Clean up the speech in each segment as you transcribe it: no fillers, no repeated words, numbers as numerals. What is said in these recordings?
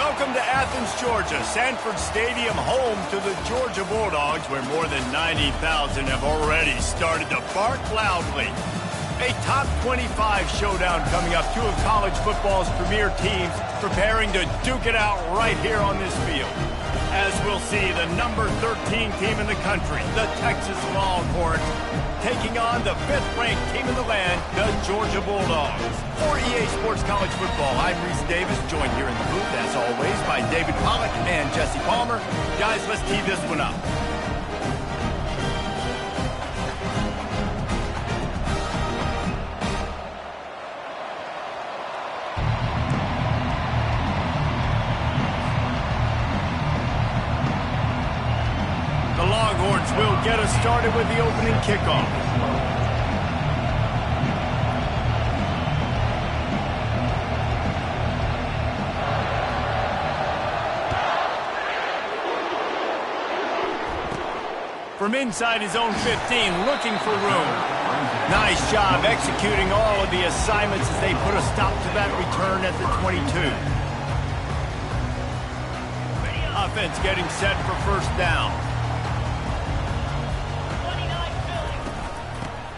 Welcome to Athens, Georgia, Sanford Stadium, home to the Georgia Bulldogs, where more than 90,000 have already started to bark loudly. A top 25 showdown coming up, two of college football's premier teams preparing to duke it out right here on this field. As we'll see, the number 13 team in the country, the Texas Longhorns, taking on the 5th-ranked team in the land, the Georgia Bulldogs. For EA Sports College Football, I'm Reese Davis, joined here in the booth, as always, by David Pollack and Jesse Palmer. Guys, let's tee this one up. The Longhorns will get us started with the opening kickoff. From inside his own 15, looking for room. Nice job executing all of the assignments as they put a stop to that return at the 22. Offense getting set for first down.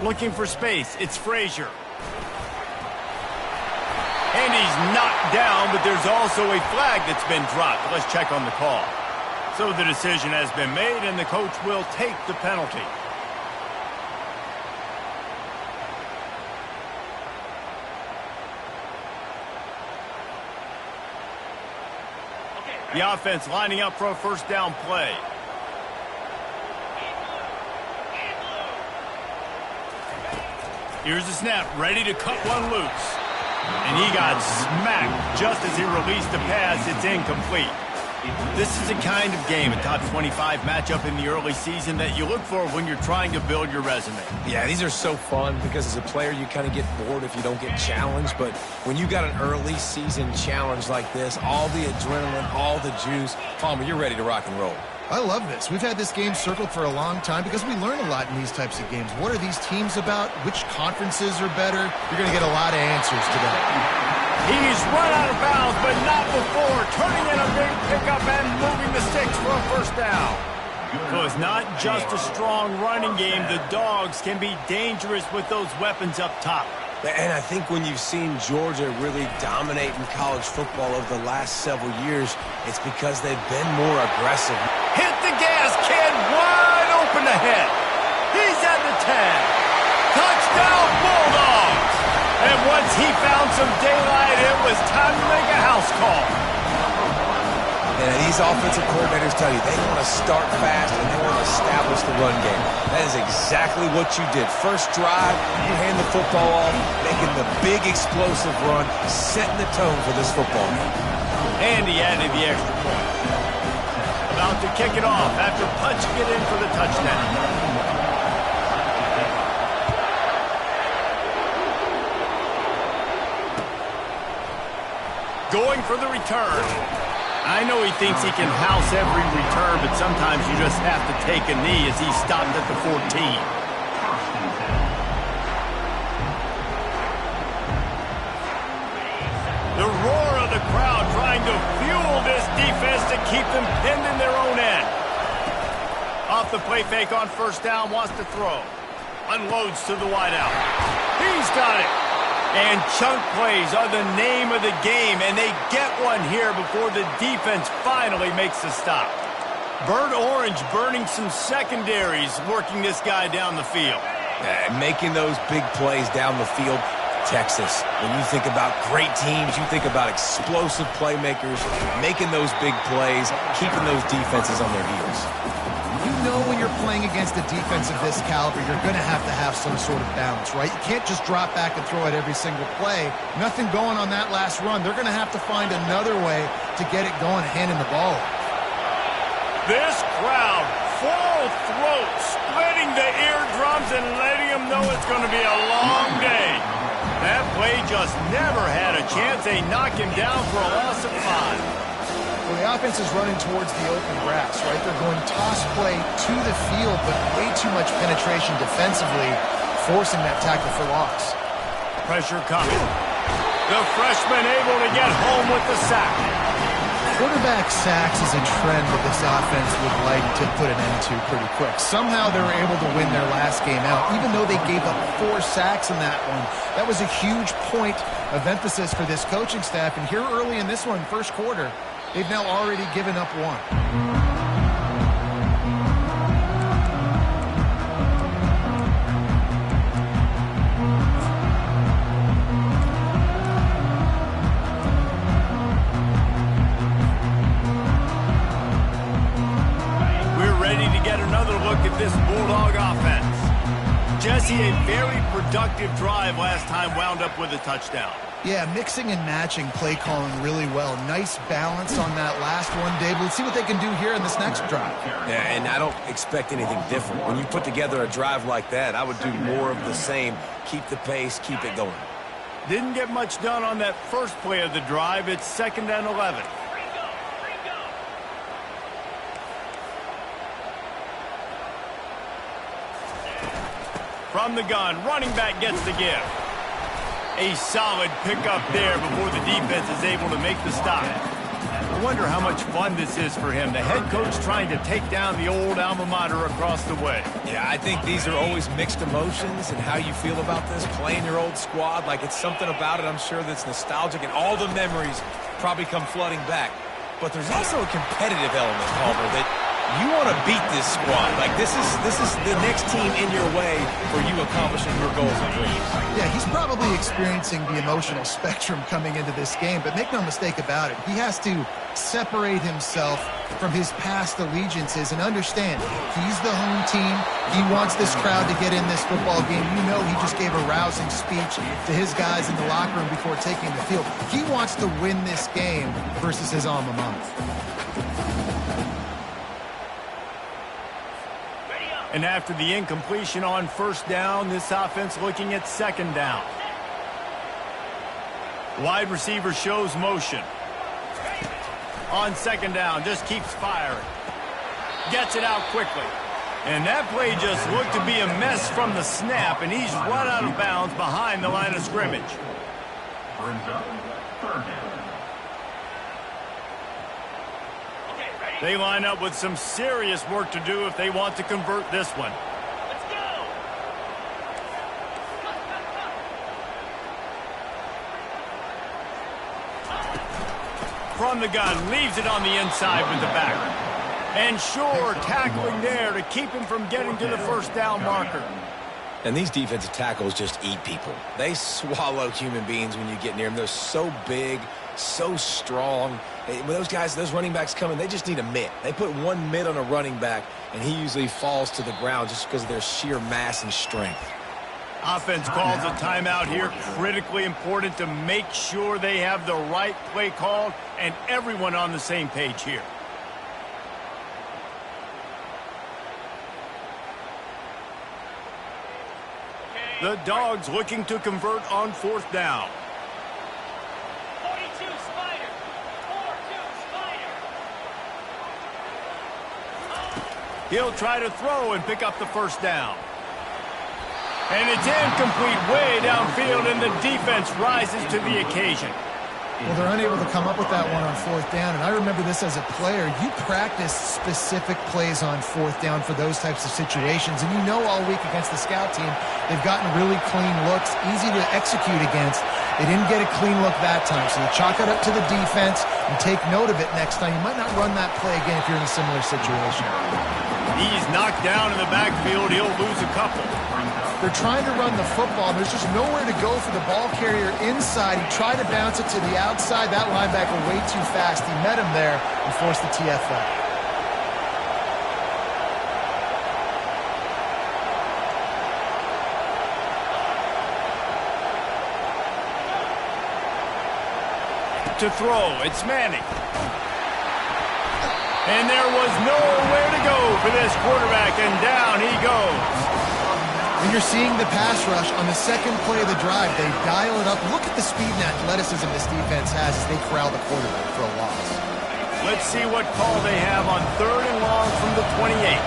Looking for space, it's Frazier. And he's knocked down, but there's also a flag that's been dropped. Let's check on the call. So the decision has been made, and the coach will take the penalty. The offense lining up for a first down play. Here's the snap, ready to cut one loose. And he got smacked just as he released the pass. It's incomplete. This is the kind of game, a top 25 matchup in the early season, that you look for when you're trying to build your resume. Yeah, these are so fun because as a player you kind of get bored if you don't get challenged, but when you got an early season challenge like this, all the adrenaline, all the juice, Palmer, you're ready to rock and roll. I love this. We've had this game circled for a long time because we learn a lot in these types of games. What are these teams about? Which conferences are better? You're going to get a lot of answers today. He's run out of bounds, but not before turning in a big pickup and moving the sticks for a first down. So it's not just a strong running game. The Dogs can be dangerous with those weapons up top. And I think when you've seen Georgia really dominate in college football over the last several years, it's because they've been more aggressive. Hit the gas, kid. Wide open ahead. He's at the 10. Touchdown, Bulldogs. And once he found some daylight, it was time to make a house call. And these offensive coordinators tell you they want to start fast and they want to establish the run game. That is exactly what you did. First drive, you hand the football off, making the big explosive run, setting the tone for this football game. And he added the extra point. About to kick it off after punching it in for the touchdown. Going for the return. I know he thinks he can house every return, but sometimes you just have to take a knee as he stopped at the 14. The roar of the crowd trying to fuel this defense to keep them pinned in their own end. Off the play fake on first down, wants to throw. Unloads to the wideout. He's got it. And chunk plays are the name of the game, and they get one here before the defense finally makes the stop. Burnt Orange burning some secondaries, working this guy down the field. Making those big plays down the field. Texas, when you think about great teams, you think about explosive playmakers, making those big plays, keeping those defenses on their heels. You know when you're playing against a defense of this caliber, you're going to have some sort of balance, right? You can't just drop back and throw it every single play. Nothing going on that last run. They're going to have to find another way to get it going, handing the ball. This crowd, full throat, splitting the eardrums and letting them know it's going to be a long day. That play just never had a chance. They knock him down for a loss of 5. Well, the offense is running towards the open grass, right? They're going toss play to the field, but way too much penetration defensively, forcing that tackle for loss. Pressure coming. The freshman able to get home with the sack. Quarterback sacks is a trend that this offense would like to put an end to pretty quick. Somehow they were able to win their last game out, even though they gave up 4 sacks in that one. That was a huge point of emphasis for this coaching staff. And here early in this one, first quarter, they've now already given up 1. This Bulldog offense. Jesse, a very productive drive last time, wound up with a touchdown. Yeah, mixing and matching play calling really well. Nice balance on that last one, Dave. Let's see what they can do here in this next drive. Yeah, and I don't expect anything different. When you put together a drive like that, I would do more of the same. Keep the pace, keep it going. Didn't get much done on that first play of the drive. It's 2nd and 11. From the gun, running back gets the give. A solid pickup there before the defense is able to make the stop. I wonder how much fun this is for him. The head coach trying to take down the old alma mater across the way. Yeah, I think these are always mixed emotions and how you feel about this, playing your old squad. Like, it's something about it, I'm sure, that's nostalgic, and all the memories probably come flooding back. But there's also a competitive element, Palmer, that you want to beat this squad. Like, this is the next team in your way for you accomplishing your goals and dreams. Yeah, he's probably experiencing the emotional spectrum coming into this game, but make no mistake about it. He has to separate himself from his past allegiances and understand he's the home team. He wants this crowd to get in this football game. You know, he just gave a rousing speech to his guys in the locker room before taking the field. He wants to win this game versus his alma mater. And after the incompletion on first down, this offense looking at 2nd down. Wide receiver shows motion. On 2nd down, just keeps firing. Gets it out quickly. And that play just looked to be a mess from the snap, and he's run out of bounds behind the line of scrimmage. Brings up 3rd down. They line up with some serious work to do if they want to convert this one. Let's go! From the gun, leaves it on the inside with the back. And sure, tackling there to keep him from getting to the first down marker. And these defensive tackles just eat people. They swallow human beings when you get near them. They're so big, so strong. When those guys, those running backs come in, they just need a mitt. They put one mitt on a running back, and he usually falls to the ground just because of their sheer mass and strength. Offense calls a timeout here. Critically important to make sure they have the right play called and everyone on the same page here. The Dogs looking to convert on 4th down. 42 Spider. 4-2 Spider. He'll try to throw and pick up the first down. And it's incomplete way downfield, and the defense rises to the occasion. Well, they're unable to come up with that one on 4th down, and I remember this as a player. You practice specific plays on 4th down for those types of situations, and you know all week against the scout team, they've gotten really clean looks, easy to execute against. They didn't get a clean look that time, so you chalk it up to the defense and take note of it next time. You might not run that play again if you're in a similar situation. He's knocked down in the backfield. He'll lose a couple. They're trying to run the football. There's just nowhere to go for the ball carrier inside. He tried to bounce it to the outside. That linebacker way too fast. He met him there and forced the TFL. To throw, it's Manning. And there was nowhere to go for this quarterback, and down he goes. And you're seeing the pass rush on the second play of the drive. They dial it up. Look at the speed and athleticism this defense has as they corral the quarterback for a loss. Let's see what call they have on 3rd and long from the 28.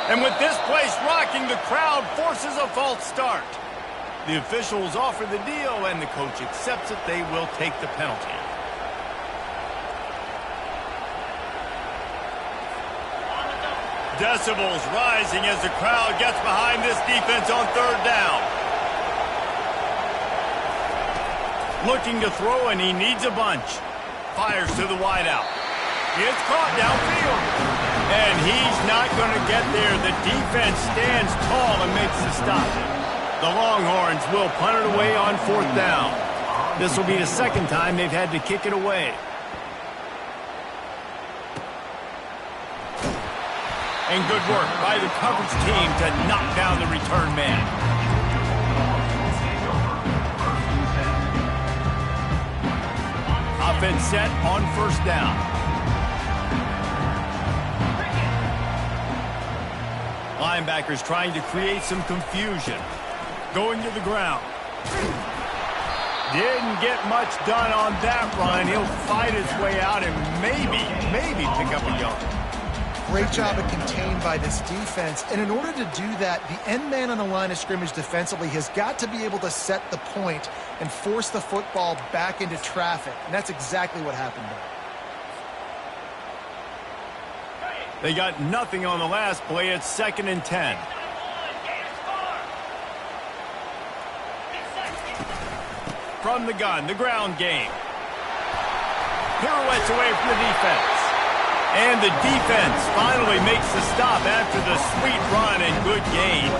And with this place rocking, the crowd forces a false start. The officials offer the deal, and the coach accepts it. They will take the penalty. Decibels rising as the crowd gets behind this defense on third down. Looking to throw, and he needs a bunch. Fires to the wideout. It's caught downfield. And he's not going to get there. The defense stands tall and makes the stop. The Longhorns will punt it away on fourth down. This will be the second time they've had to kick it away. And good work by the coverage team to knock down the return man. Offense set on first down. Linebackers trying to create some confusion. Going to the ground. Didn't get much done on that run. He'll fight his way out and maybe pick up a yard. Great job of contained by this defense. And in order to do that, the end man on the line of scrimmage defensively has got to be able to set the point and force the football back into traffic. And that's exactly what happened there. They got nothing on the last play. It's 2nd and 10. From the gun, the ground game. Pirouettes away from the defense. And the defense finally makes the stop after the sweet run and good gain.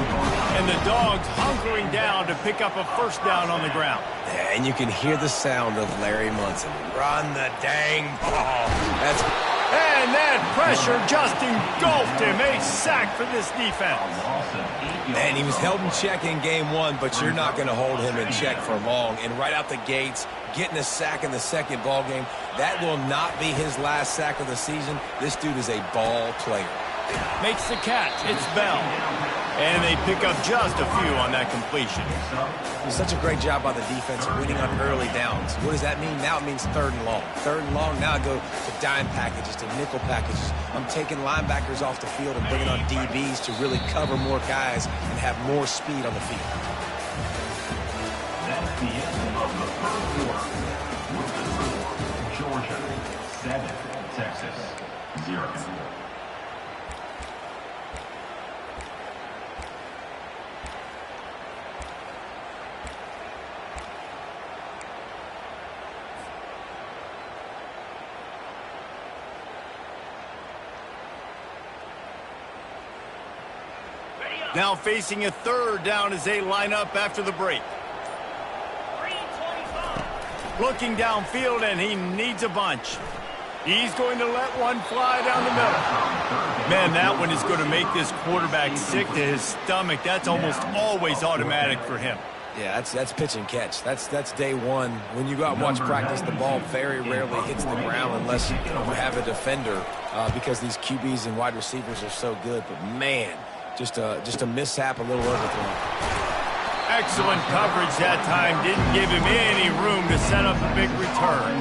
And the Dogs hunkering down to pick up a first down on the ground. Yeah, and you can hear the sound of Larry Munson. Run the dang ball. And that pressure just engulfed him. A sack for this defense. Man, he was held in check in game one, but you're not going to hold him in check for long. And right out the gates, getting a sack in the second ball game, that will not be his last sack of the season. This dude is a ball player. Makes the catch. It's Bell. And they pick up just a few on that completion. It's such a great job by the defense winning on early downs. What does that mean? Now it means 3rd and long. 3rd and long, now I go to dime packages, to nickel packages. I'm taking linebackers off the field and bringing on DBs to really cover more guys and have more speed on the field. That's the end of the first quarter. With the score, Georgia 7, Texas 0. Now facing a 3rd down as they line up after the break. Looking downfield, and he needs a bunch. He's going to let one fly down the middle. Man, that one is going to make this quarterback sick to his stomach. That's almost always automatic for him. Yeah, that's pitch and catch. That's day one. When you go out and watch practice, the ball very rarely hits the ground unless you have a defender because these QBs and wide receivers are so good. But, man, just a mishap, a little overthrown. Excellent coverage that time. Didn't give him any room to set up a big return.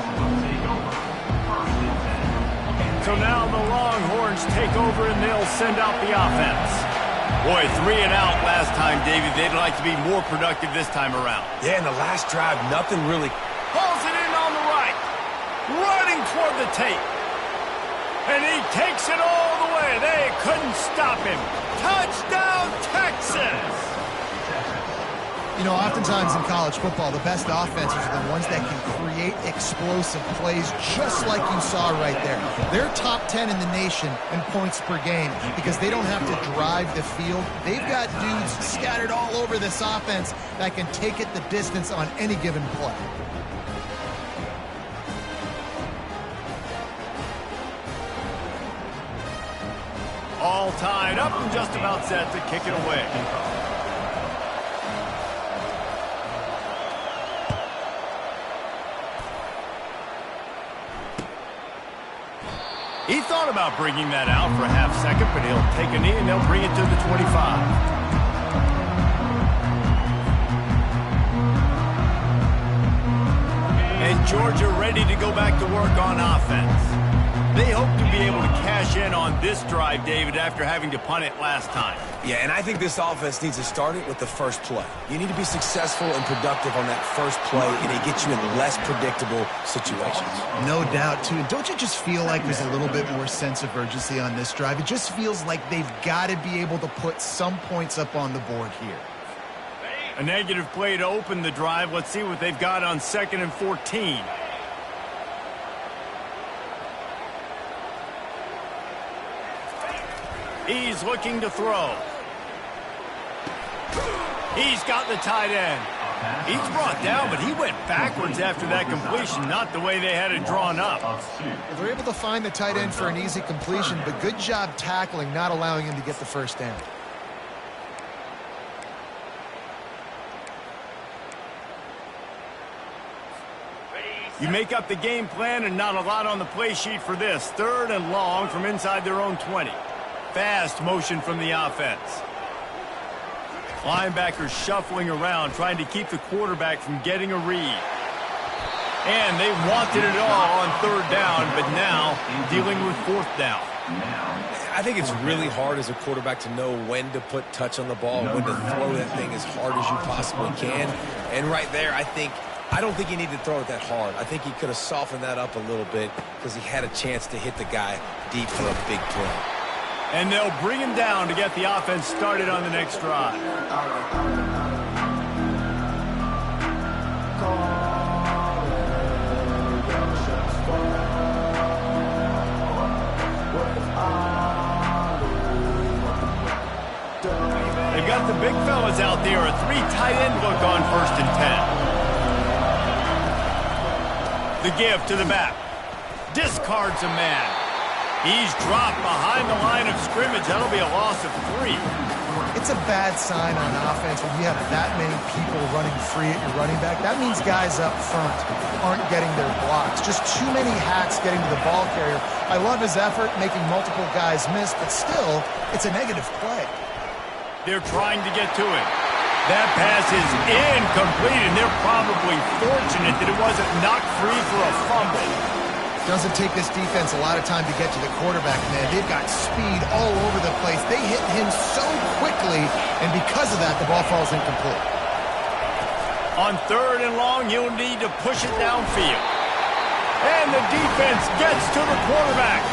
So now the Longhorns take over and they'll send out the offense. Boy, 3 and out last time, Davey. They'd like to be more productive this time around. Yeah, in the last drive, nothing really. Pulls it in on the right. Running toward the tape. And he takes it all the way. They couldn't stop him. Touchdown, Texas! You know, oftentimes in college football, the best offenses are the ones that can create explosive plays just like you saw right there. They're top 10 in the nation in points per game because they don't have to drive the field. They've got dudes scattered all over this offense that can take it the distance on any given play. All tied up and just about set to kick it away. He thought about bringing that out for a half second, but he'll take a knee and they'll bring it to the 25. And Georgia ready to go back to work on offense. They hope to be able to cash in on this drive, David, after having to punt it last time. Yeah, and I think this offense needs to start it with the first play. You need to be successful and productive on that first play, and it gets you in less predictable situations. No doubt, too. And don't you just feel like there's a little bit more sense of urgency on this drive? It just feels like they've got to be able to put some points up on the board here. A negative play to open the drive. Let's see what they've got on 2nd and 14. He's looking to throw. He's got the tight end. He's brought down, but he went backwards after that completion, not the way they had it drawn up. They're able to find the tight end for an easy completion, but good job tackling, not allowing him to get the first down. You make up the game plan and not a lot on the play sheet for this. 3rd and long from inside their own 20. Fast motion from the offense. Linebackers shuffling around, trying to keep the quarterback from getting a read. And they wanted it all on 3rd down, but now dealing with 4th down. I think it's really hard as a quarterback to know when to put touch on the ball, when to throw that thing as hard as you possibly can. And right there, I don't think he needed to throw it that hard. I think he could have softened that up a little bit because he had a chance to hit the guy deep for a big play. And they'll bring him down to get the offense started on the next drive. They've got the big fellas out there. A 3 tight end look on 1st and 10. The give to the back. Discards a man. He's dropped behind the line of scrimmage. That'll be a loss of 3. It's a bad sign on offense when you have that many people running free at your running back. That means guys up front aren't getting their blocks. Just too many hacks getting to the ball carrier. I love his effort, making multiple guys miss, but still, it's a negative play. They're trying to get to it. That pass is incomplete, and they're probably fortunate that it wasn't knocked free for a fumble. Doesn't take this defense a lot of time to get to the quarterback, man. They've got speed all over the place. They hit him so quickly, and because of that, the ball falls incomplete. On 3rd and long, you'll need to push it downfield. And the defense gets to the quarterback.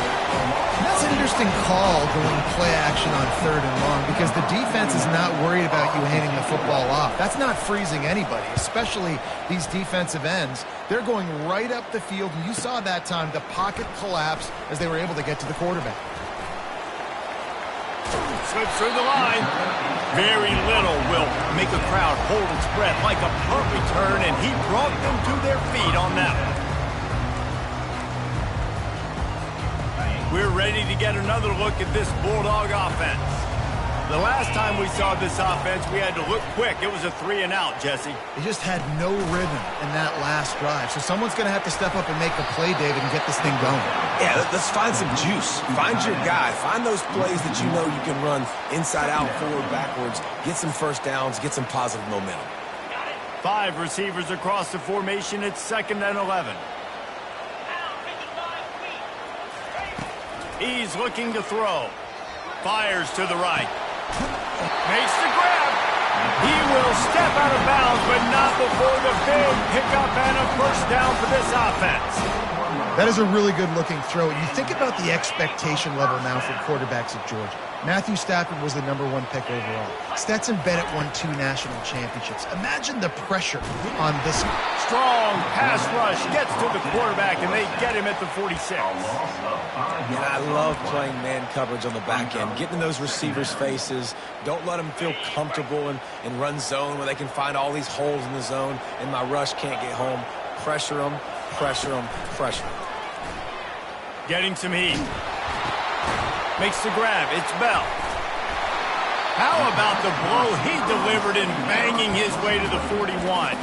That's an interesting call going play action on 3rd and long because the defense is not worried about you handing the football off. That's not freezing anybody, especially these defensive ends. They're going right up the field, and you saw that time the pocket collapse as they were able to get to the quarterback. Slips through the line. Very little will make a crowd hold its breath like a punt return, and he brought them to their feet on that one. We're ready to get another look at this Bulldog offense. The last time we saw this offense, we had to look quick. It was a 3 and out, Jesse. They just had no rhythm in that last drive. So someone's going to have to step up and make a play, David, and get this thing going. Yeah, let's find some juice. Find your guy. Find those plays that you know you can run inside out, forward, backwards. Get some first downs. Get some positive momentum. 5 receivers across the formation. It's 2nd and 11. He's looking to throw. Fires to the right. Makes the grab. He will step out of bounds, but not before the big pickup and a first down for this offense. That is a really good-looking throw. You think about the expectation level now for quarterbacks at Georgia. Matthew Stafford was the #1 pick overall. Stetson Bennett won 2 national championships. Imagine the pressure on this one. Strong pass rush gets to the quarterback, and they get him at the 46. Yeah, I love playing man coverage on the back end, getting in those receivers' faces. Don't let them feel comfortable and run zone where they can find all these holes in the zone, and my rush can't get home. Pressure them, pressure them, pressure them. Getting some heat. Makes the grab. It's Bell. How about the blow he delivered in banging his way to the 41?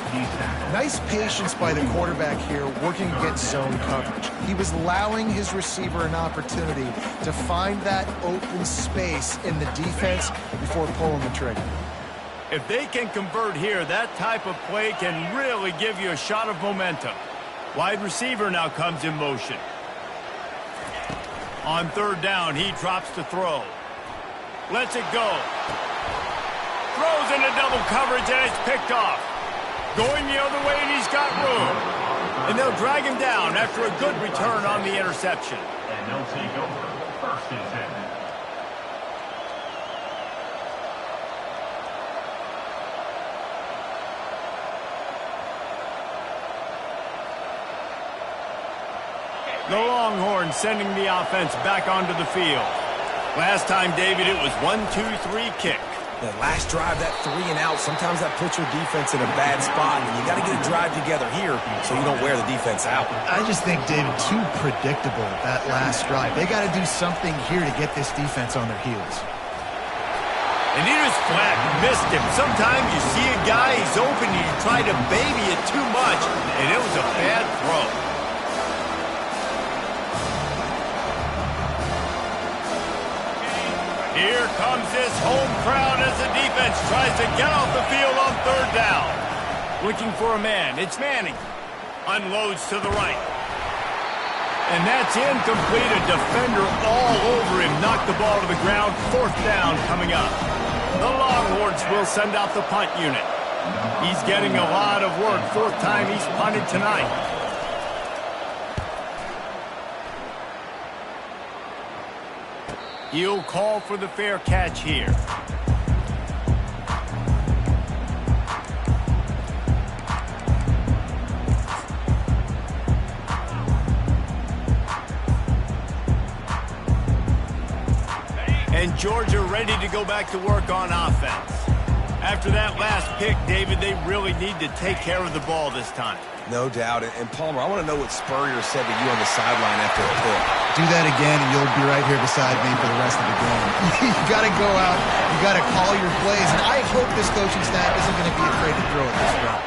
Nice patience by the quarterback here, working against zone coverage. He was allowing his receiver an opportunity to find that open space in the defense before pulling the trigger. If they can convert here, that type of play can really give you a shot of momentum. Wide receiver now comes in motion. On third down, he drops to throw. Lets it go. Throws into double coverage, and it's picked off. Going the other way, and he's got room. And they'll drag him down after a good return on the interception. And they'll take over 1st and 10. The Longhorns sending the offense back onto the field. Last time, David, it was 1-2-3 kick. That last drive, that 3 and out, sometimes that puts your defense in a bad spot, and you got to get a drive together here so you don't wear the defense out. I just think, David, too predictable, that last drive. They got to do something here to get this defense on their heels. And he just flat missed him. Sometimes you see a guy, he's open, and you try to baby it too much, and it was a bad throw. Here comes this home crowd as the defense tries to get off the field on third down. Looking for a man. It's Manning. Unloads to the right. And that's incomplete. A defender all over him. Knocked the ball to the ground. 4th down coming up. The Longhorns will send out the punt unit. He's getting a lot of work. 4th time he's punted tonight. He'll call for the fair catch here. And Georgia ready to go back to work on offense. After that last pick, David, they really need to take care of the ball this time. No doubt. And Palmer, I want to know what Spurrier said to you on the sideline after the pick. Do that again, and you'll be right here beside me for the rest of the game. You got to go out. You got to call your plays. And I hope this coaching staff isn't going to be afraid to throw it this route.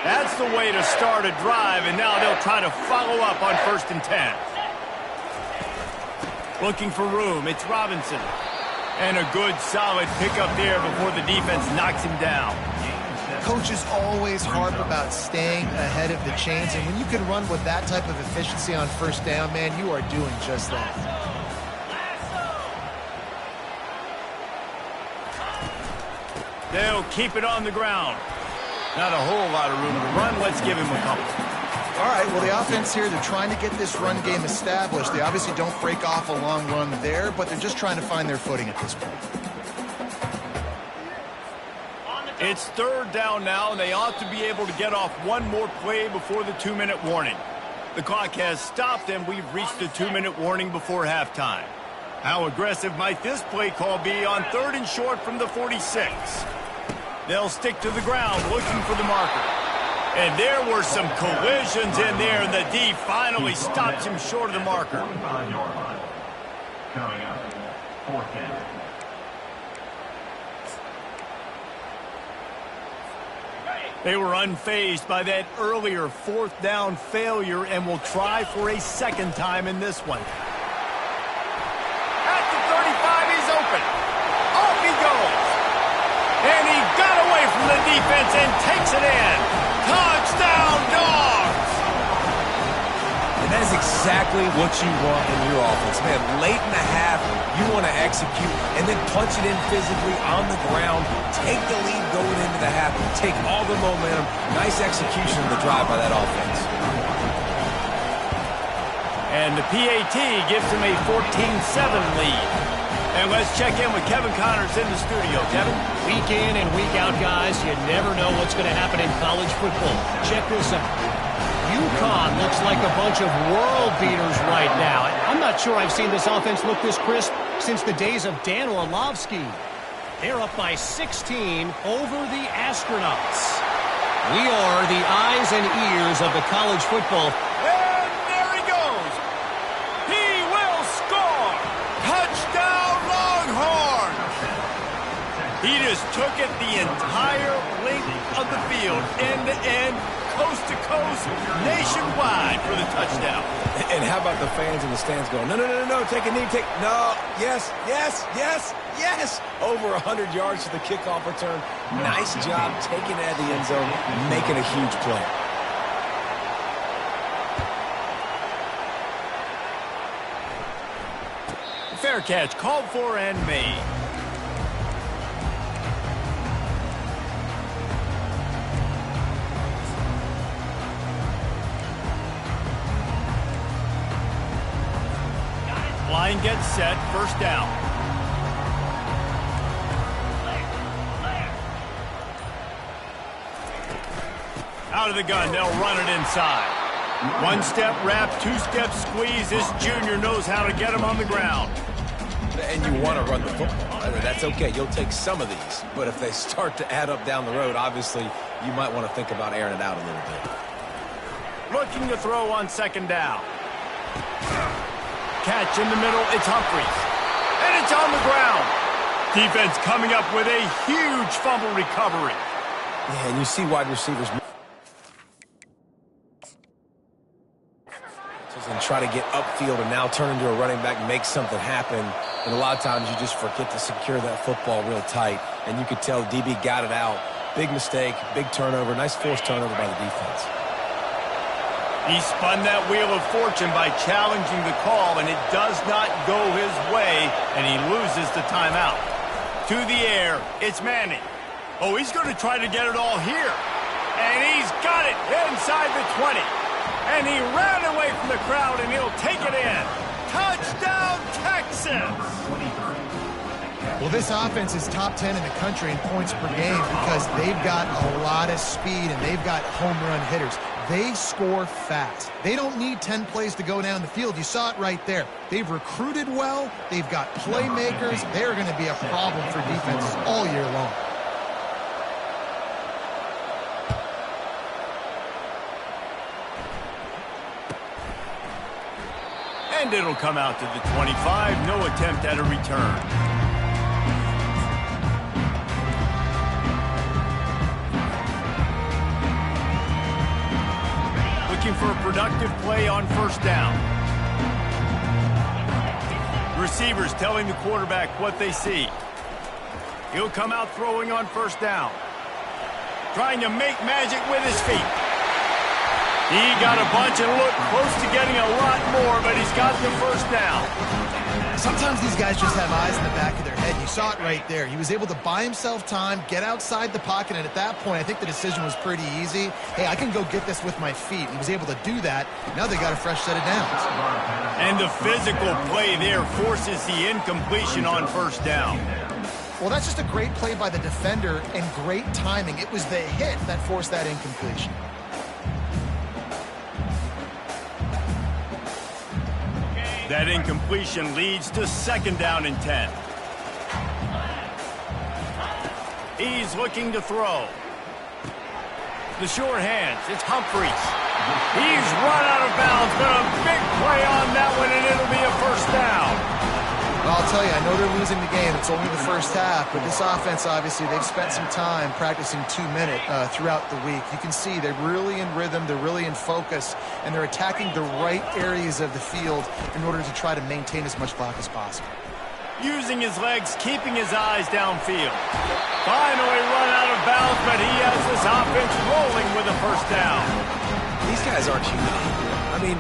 That's the way to start a drive, and now they'll try to follow up on 1st and 10. Looking for room. It's Robinson. And a good, solid pickup there before the defense knocks him down. Coaches always harp about staying ahead of the chains, and when you can run with that type of efficiency on 1st down, man, you are doing just that. They'll keep it on the ground. Not a whole lot of room to run. Let's give him a couple. All right, well, the offense here, they're trying to get this run game established. They obviously don't break off a long run there, but they're just trying to find their footing at this point. It's 3rd down now, and they ought to be able to get off one more play before the 2-minute warning. The clock has stopped, and we've reached the 2-minute warning before halftime. How aggressive might this play call be on 3rd and short from the 46? They'll stick to the ground looking for the marker. And there were some collisions in there, and the D finally stops him short of the marker. Coming up, 4th down. They were unfazed by that earlier 4th down failure and will try for a 2nd time in this one. At the 35, he's open. Off he goes. And he got away from the defense and takes it in. Touchdown, Dogs! And that is exactly what you want in your offense. Man, late in the half, you want to execute and then punch it in physically on the ground. Take the lead going into the half. Take all the momentum. Nice execution of the drive by that offense. And the PAT gives him a 14-7 lead. And let's check in with Kevin Connors in the studio. Kevin? Week in and week out, guys, you never know what's going to happen in college football. Check this out. UConn looks like a bunch of world beaters right now. I'm not sure I've seen this offense look this crisp since the days of Dan Orlovsky. They're up by 16 over the Astronauts. We are the eyes and ears of the college football. And there he goes. He will score. Touchdown, Longhorns. He just took it the entire length of the field, end to end, coast to coast, nationwide for the touchdown. And how about the fans in the stands going, no, no, no, no, take a knee, no, yes, yes, yes, yes. Over 100 yards to the kickoff return. Nice job taking it out of the end zone, making a huge play. Fair catch, called for and made. Line gets set, first down. Out of the gun, they'll run it inside. One-step wrap, two-step squeeze. This junior knows how to get him on the ground. And you want to run the football. That's okay. You'll take some of these. But if they start to add up down the road, obviously, you might want to think about airing it out a little bit. Looking to throw on second down. Catch in the middle, it's Humphries. And it's on the ground. Defense coming up with a huge fumble recovery. Yeah, and you see wide receivers and try to get upfield and now turn into a running back and make something happen. And a lot of times you just forget to secure that football real tight. And you could tell DB got it out. Big mistake, big turnover, nice forced turnover by the defense. He spun that wheel of fortune by challenging the call, and it does not go his way, and he loses the timeout. To the air, it's Manning. Oh, he's going to try to get it all here. And he's got it inside the 20. And he ran away from the crowd, and he'll take it in. Touchdown, Texas! Well, this offense is top 10 in the country in points per game because they've got a lot of speed and they've got home run hitters. They score fast. They don't need 10 plays to go down the field. You saw it right there. They've recruited well. They've got playmakers. They're going to be a problem for defenses all year long. And it'll come out to the 25. No attempt at a return. For a productive play on first down. Receivers telling the quarterback what they see. He'll come out throwing on first down. Trying to make magic with his feet. He got a bunch and looked close to getting a lot more, but he's got the first down. Sometimes these guys just have eyes in the back of their head. You saw it right there. He was able to buy himself time, get outside the pocket, and at that point, I think the decision was pretty easy. Hey, I can go get this with my feet. He was able to do that. Now they got a fresh set of downs. And the physical play there forces the incompletion on first down. Well, that's just a great play by the defender and great timing. It was the hit that forced that incompletion. That incompletion leads to second down and 10. He's looking to throw. The short hands, it's Humphries. He's run out of bounds, but a big play on that one, and it'll be a first down. Well, I'll tell you, I know they're losing the game. It's only the first half, but this offense, obviously, they've spent some time practicing 2-minute throughout the week. You can see they're really in rhythm, they're really in focus, and they're attacking the right areas of the field in order to try to maintain as much clock as possible. Using his legs, keeping his eyes downfield. Finally run out of bounds, but he has this offense rolling with a first down. These guys aren't human. I mean,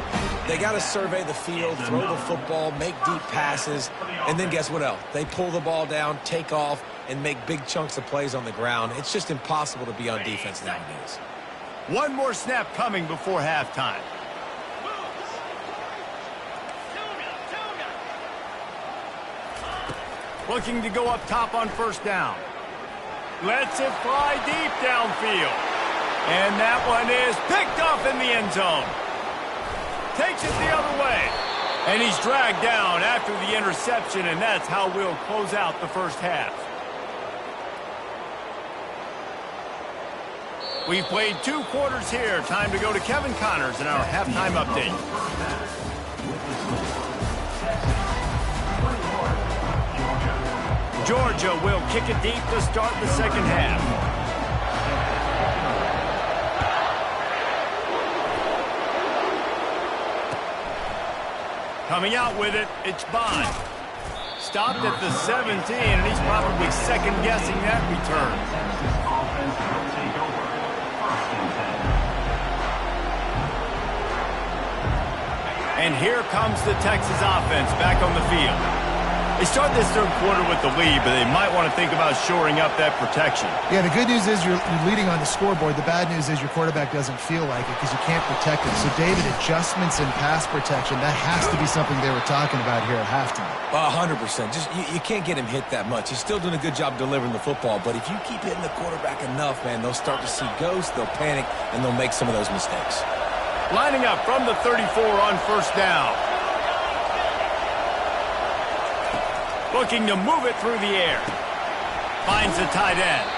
they got to survey the field, throw the football, make deep passes, and then guess what else? They pull the ball down, take off, and make big chunks of plays on the ground. It's just impossible to be on defense nowadays. One more snap coming before halftime. Looking to go up top on first down. Lets it fly deep downfield. And that one is picked off in the end zone. Takes it the other way. And he's dragged down after the interception, and that's how we'll close out the first half. We've played 2 quarters here. Time to go to Kevin Connors in our halftime update. Georgia will kick it deep to start the second half. Coming out with it, it's Bond. Stopped at the 17, and he's probably second-guessing that return. And here comes the Texas offense back on the field. They start this third quarter with the lead, but they might want to think about shoring up that protection. Yeah, the good news is you're leading on the scoreboard. The bad news is your quarterback doesn't feel like it because you can't protect him. So, David, adjustments in pass protection, that has to be something they were talking about here at halftime. 100%. Just you can't get him hit that much. He's still doing a good job delivering the football, but if you keep hitting the quarterback enough, man, they'll start to see ghosts, they'll panic, and they'll make some of those mistakes. Lining up from the 34 on first down. Looking to move it through the air. Finds the tight end.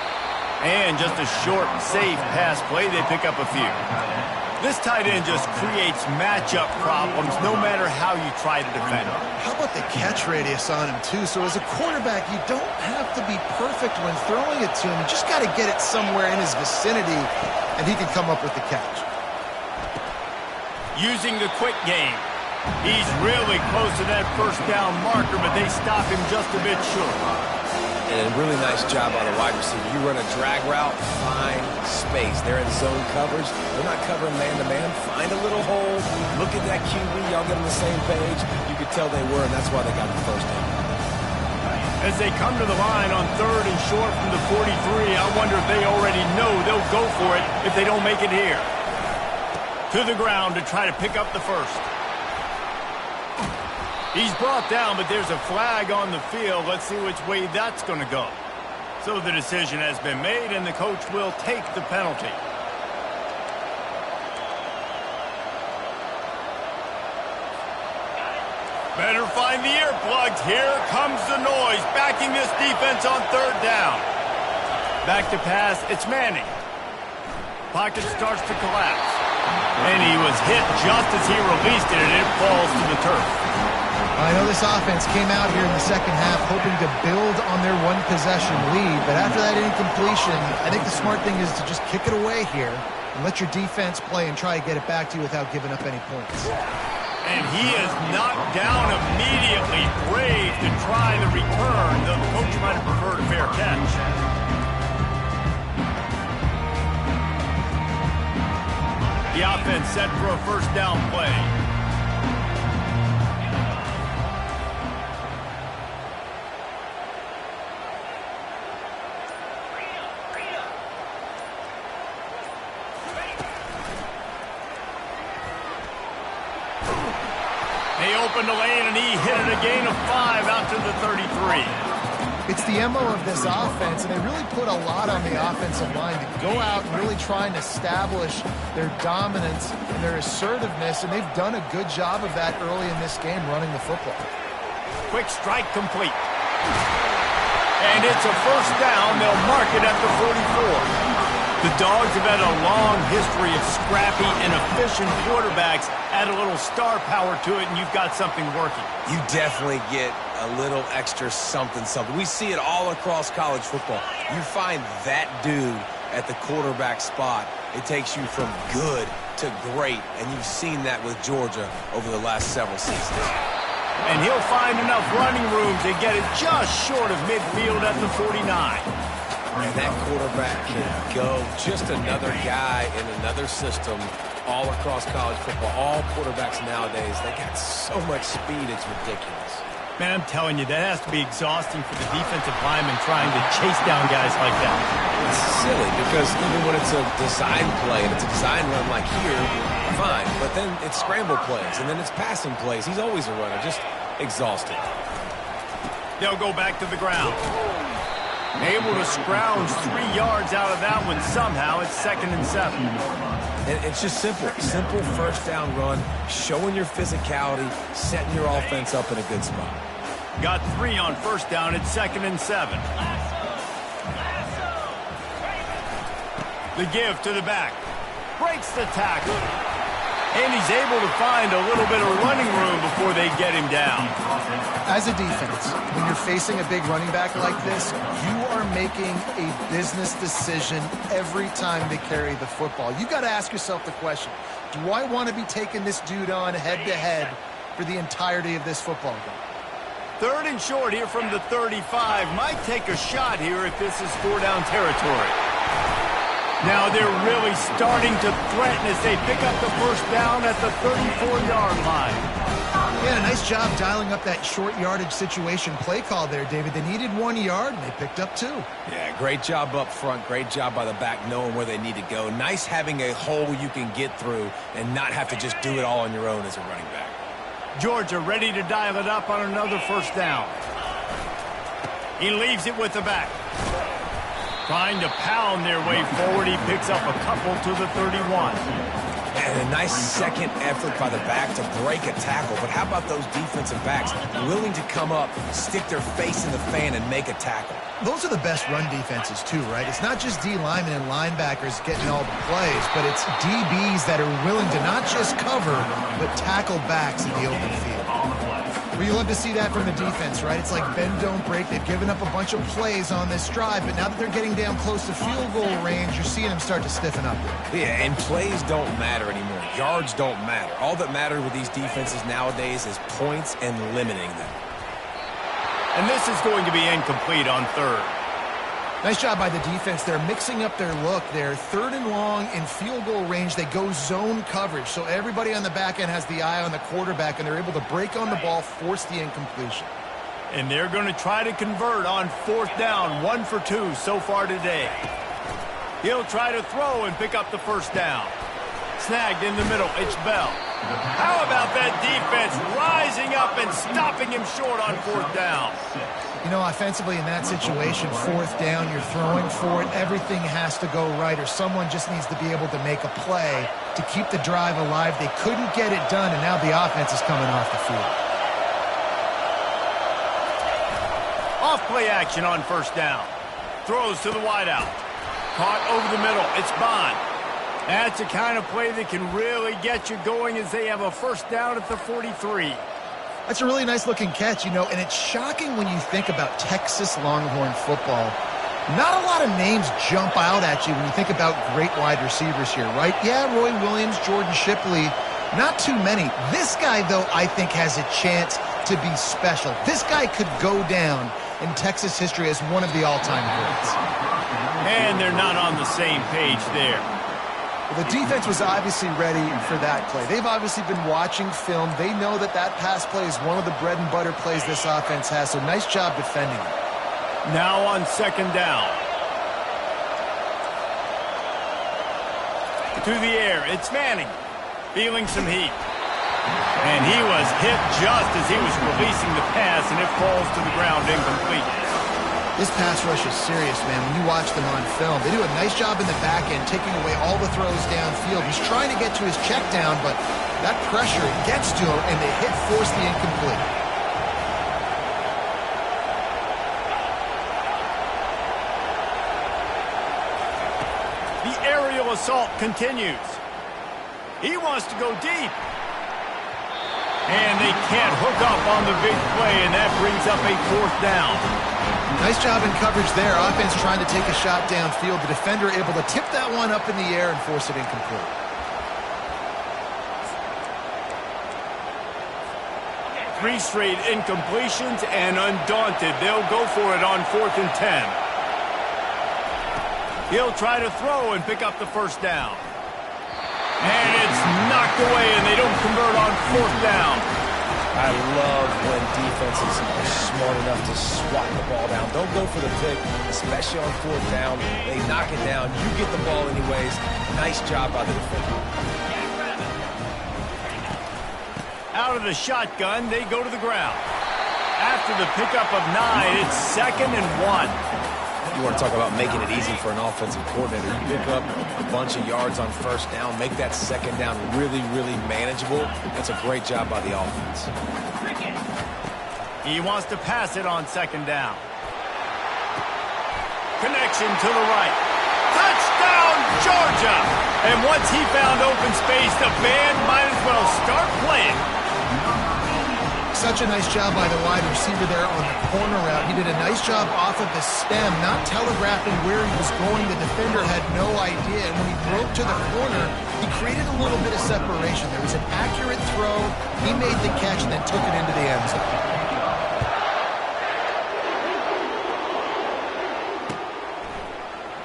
And just a short, safe pass play. They pick up a few. This tight end just creates matchup problems no matter how you try to defend him. How about the catch radius on him, too? So as a quarterback, you don't have to be perfect when throwing it to him. You just got to get it somewhere in his vicinity, and he can come up with the catch. Using the quick game. He's really close to that first down marker, but they stop him just a bit short. And a really nice job by the wide receiver. You run a drag route, find space. They're in zone coverage. They're not covering man-to-man. Find a little hole. Look at that QB. Y'all get on the same page. You could tell they were, and that's why they got the first down. As they come to the line on third and short from the 43, I wonder if they already know they'll go for it if they don't make it here. To the ground to try to pick up the first. He's brought down, but there's a flag on the field. Let's see which way that's going to go. So the decision has been made, and the coach will take the penalty. Better find the earplugs. Here comes the noise, backing this defense on third down. Back to pass, it's Manning. Pocket starts to collapse. And he was hit just as he released it, and it falls to the turf. I know this offense came out here in the second half hoping to build on their one-possession lead, but after that incompletion, I think the smart thing is to just kick it away here and let your defense play and try to get it back to you without giving up any points. And he is knocked down immediately. Brave to try the return, though the coach might have preferred a fair catch. The offense set for a first down play. They opened the lane, and he hit it a gain of 5 out to the 33. It's the MO of this offense, and they really put a lot on the offensive line to go out and really try and establish their dominance and their assertiveness, and they've done a good job of that early in this game running the football. Quick strike complete. And it's a first down. They'll mark it at the 44. The Dogs have had a long history of scrappy and efficient quarterbacks. Add a little star power to it, and you've got something working. You definitely get a little extra something. We see it all across college football. You find that dude at the quarterback spot, it takes you from good to great, and you've seen that with Georgia over the last several seasons. And he'll find enough running room to get it just short of midfield at the 49. And that quarterback can go. Just another guy in another system all across college football. All quarterbacks nowadays, they got so much speed, it's ridiculous. Man, I'm telling you, that has to be exhausting for the defensive lineman trying to chase down guys like that. It's silly because even when it's a design play and it's a design run like here, fine. But then it's scramble plays and then it's passing plays. He's always a runner, just exhausted. They'll go back to the ground. Able to scrounge 3 yards out of that one somehow. It's 2nd and 7. And it's just simple. Simple first down run, showing your physicality, setting your offense up in a good spot. Got 3 on first down. It's 2nd and 7. The give to the back. Breaks the tackle. And he's able to find a little bit of running room before they get him down. As a defense, when you're facing a big running back like this, you are making a business decision every time they carry the football. You've got to ask yourself the question, do I want to be taking this dude on head-to-head for the entirety of this football game? 3rd and short here from the 35. Might take a shot here if this is 4-down territory. Now they're really starting to threaten as they pick up the first down at the 34-yard line. Yeah, nice job dialing up that short yardage situation play call there, David. They needed 1 yard, and they picked up 2. Yeah, great job up front. Great job by the back knowing where they need to go. Nice having a hole you can get through and not have to just do it all on your own as a running back. Georgia ready to dial it up on another first down. He leaves it with the back. Trying to pound their way forward. He picks up a couple to the 31. And a nice second effort by the back to break a tackle. But how about those defensive backs willing to come up, stick their face in the fan, and make a tackle? Those are the best run defenses, too, right? It's not just D linemen and linebackers getting all the plays, but it's DBs that are willing to not just cover, but tackle backs in the open field. Well, you love to see that from the defense, right? It's like bend, don't break. They've given up a bunch of plays on this drive, but now that they're getting down close to field goal range, you're seeing them start to stiffen up. Yeah, and plays don't matter anymore. Yards don't matter. All that matters with these defenses nowadays is points and limiting them. And this is going to be incomplete on third. Nice job by the defense. They're mixing up their look. They're 3rd and long in field goal range. They go zone coverage, so everybody on the back end has the eye on the quarterback, and they're able to break on the ball, force the incompletion. And they're going to try to convert on 4th down. 1 for 2 so far today. He'll try to throw and pick up the first down. Snagged in the middle. It's Bell. How about that defense rising up and stopping him short on 4th down? You know, offensively in that situation, 4th down, you're throwing for it. Everything has to go right, or someone just needs to be able to make a play to keep the drive alive. They couldn't get it done, and now the offense is coming off the field. Off play action on 1st down. Throws to the wideout. Caught over the middle. It's Bond. That's the kind of play that can really get you going as they have a 1st down at the 43. That's a really nice-looking catch, you know, and it's shocking when you think about Texas Longhorn football. Not a lot of names jump out at you when you think about great wide receivers here, right? Yeah, Roy Williams, Jordan Shipley, not too many. This guy, though, I think has a chance to be special. This guy could go down in Texas history as one of the all-time greats. And they're not on the same page there. Well, the defense was obviously ready for that play. They've obviously been watching film. They know that that pass play is one of the bread and butter plays this offense has, so nice job defending it. Now on 2nd down. To the air, it's Manning. Feeling some heat. And he was hit just as he was releasing the pass, and it falls to the ground incomplete. This pass rush is serious, man. When you watch them on film, they do a nice job in the back end, taking away all the throws downfield. He's trying to get to his check down, but that pressure gets to him, and they force the incomplete. The aerial assault continues. He wants to go deep. And they can't hook up on the big play, and that brings up a 4th down. Nice job in coverage there. Offense trying to take a shot downfield. The defender able to tip that one up in the air and force it incomplete. Three straight incompletions, and undaunted, they'll go for it on 4th and 10. He'll try to throw and pick up the 1st down. And it's knocked away, and they don't convert on 4th down. I love when defenses are smart enough to swat the ball down. Don't go for the pick, especially on 4th down. They knock it down. You get the ball anyways. Nice job by the defender. Out of the shotgun, they go to the ground. After the pickup of 9, it's 2nd and 1. You want to talk about making it easy for an offensive coordinator. You pick up a bunch of yards on 1st down, make that 2nd down really, really manageable. That's a great job by the offense. He wants to pass it on 2nd down. Connection to the right. Touchdown, Georgia! And once he found open space, the band might as well start playing. Such a nice job by the wide receiver there on the corner route. He did a nice job off of the stem, not telegraphing where he was going. The defender had no idea. And when he broke to the corner, he created a little bit of separation. There was an accurate throw. He made the catch and then took it into the end zone.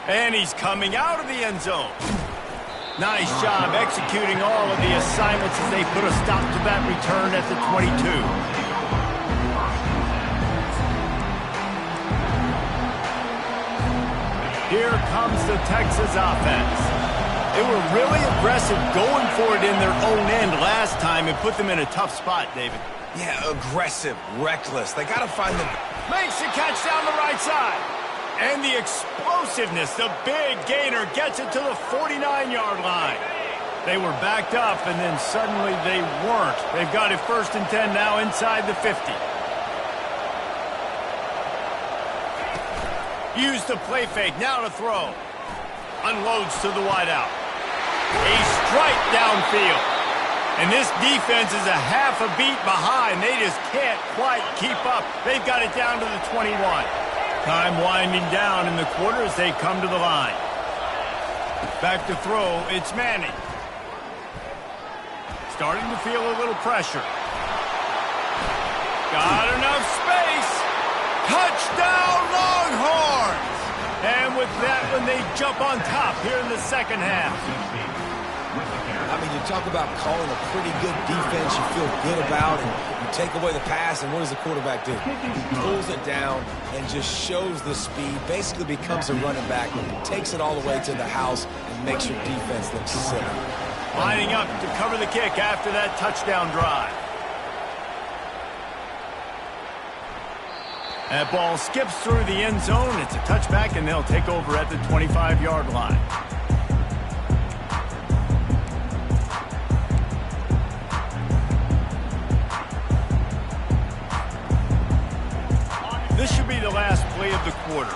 And he's coming out of the end zone. Nice job executing all of the assignments as they put a stop to that return at the 22. Here comes the Texas offense. They were really aggressive going for it in their own end last time and put them in a tough spot, David. Yeah, aggressive, reckless. They got to find the... Makes the catch down the right side. And the explosiveness, the big gainer gets it to the 49-yard line. They were backed up, and then suddenly they weren't. They've got it 1st and 10 now inside the 50. Use the play fake, now to throw. Unloads to the wideout. A strike downfield. And this defense is a half a beat behind. They just can't quite keep up. They've got it down to the 21. Time winding down in the quarter as they come to the line. Back to throw, it's Manning. Starting to feel a little pressure. Got enough space. Touchdown, Longhorns! And with that one, they jump on top here in the second half. I mean, you talk about calling a pretty good defense you feel good about, and you take away the pass, and what does the quarterback do? He pulls it down and just shows the speed, basically becomes a running back, takes it all the way to the house, and makes your defense look silly. Lining up to cover the kick after that touchdown drive. That ball skips through the end zone. It's a touchback, and they'll take over at the 25-yard line. This should be the last play of the quarter.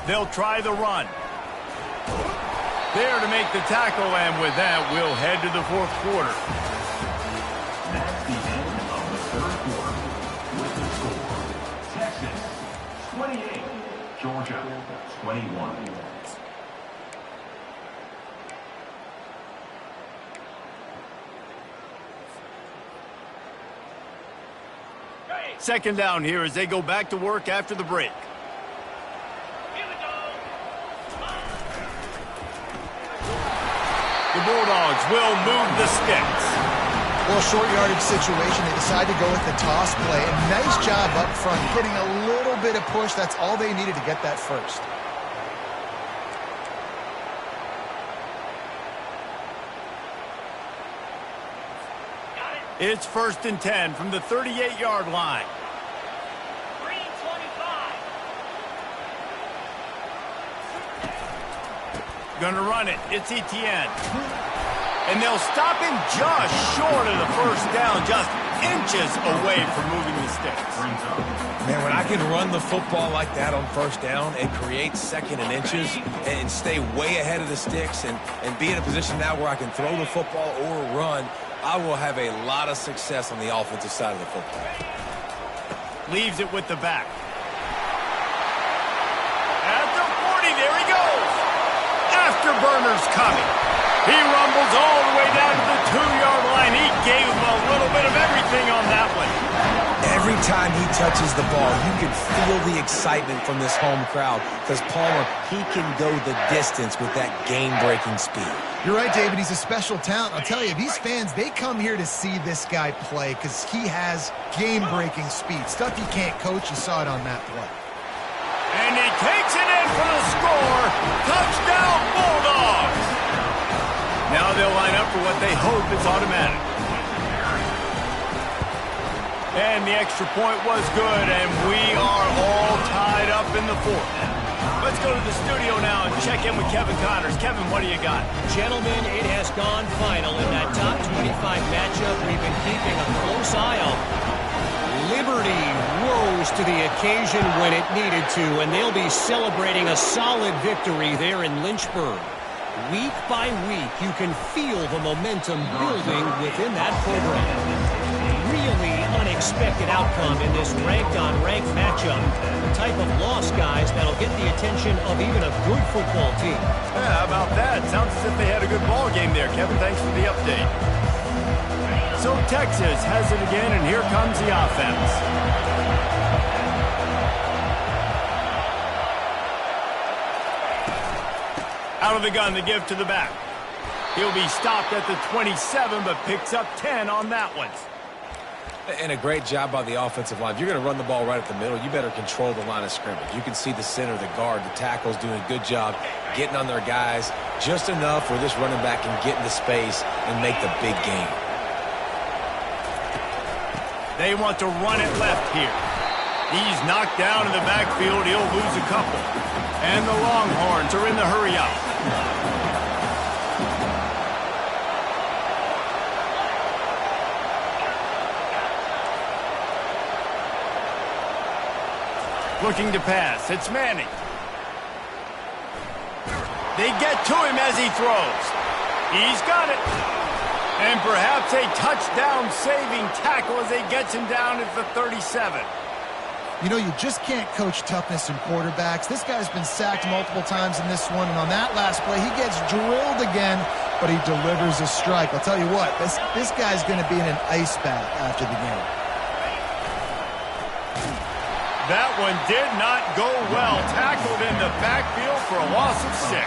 They'll try the run. There to make the tackle, and with that, we'll head to the 4th quarter. That's the end of the 3rd quarter. With the score, Texas 28, Georgia 21. Second down here as they go back to work after the break. The Bulldogs will move the sticks. Well, short yardage situation. They decide to go with the toss play. And nice job up front, getting a little bit of push. That's all they needed to get that first. It's 1st and 10 from the 38-yard line. Gonna run it. It's Etienne. And they'll stop him just short of the first down, just inches away from moving the sticks. Man, when I can run the football like that on 1st down and create 2nd and inches and stay way ahead of the sticks and be in a position now where I can throw the football or run, I will have a lot of success on the offensive side of the football. Leaves it with the back. At the 40, there he goes. Afterburner's coming. He rumbles all the way down to the 2-yard line. He gave him a little bit of everything on that one. Every time he touches the ball, you can feel the excitement from this home crowd because Palmer, he can go the distance with that game-breaking speed. You're right, David. He's a special talent. I'll tell you, these fans, they come here to see this guy play because he has game-breaking speed. Stuff you can't coach. You saw it on that play. And he takes it in for the score. Touchdown, Bulldogs. Now they'll line up for what they hope is automatic. And the extra point was good, and we are all tied up in the 4th. Let's go to the studio now and check in with Kevin Connors. Kevin, what do you got? Gentlemen, it has gone final in that top 25 matchup we've been keeping a close eye on. Liberty rose to the occasion when it needed to, and they'll be celebrating a solid victory there in Lynchburg. Week by week, you can feel the momentum building within that program. Really unexpected outcome in this ranked-on-ranked matchup. The type of loss, guys, that'll get the attention of even a good football team. Yeah, how about that? Sounds as if they had a good ball game there, Kevin. Thanks for the update. So Texas has it again, and here comes the offense. Out of the gun to give to the back. He'll be stopped at the 27, but picks up 10 on that one. And a great job by the offensive line. If you're going to run the ball right at the middle, you better control the line of scrimmage. You can see the center, the guard, the tackles doing a good job getting on their guys just enough where this running back can get into space and make the big gain. They want to run it left here. He's knocked down in the backfield. He'll lose a couple. And the Longhorns are in the hurry up. Looking to pass. It's Manning. They get to him as he throws. He's got it. And perhaps a touchdown-saving tackle as he gets him down at the 37. You know, you just can't coach toughness in quarterbacks. This guy's been sacked multiple times in this one, and on that last play, he gets drilled again, but he delivers a strike. I'll tell you what, this guy's going to be in an ice bath after the game. That one did not go well. Tackled in the backfield for a loss of 6.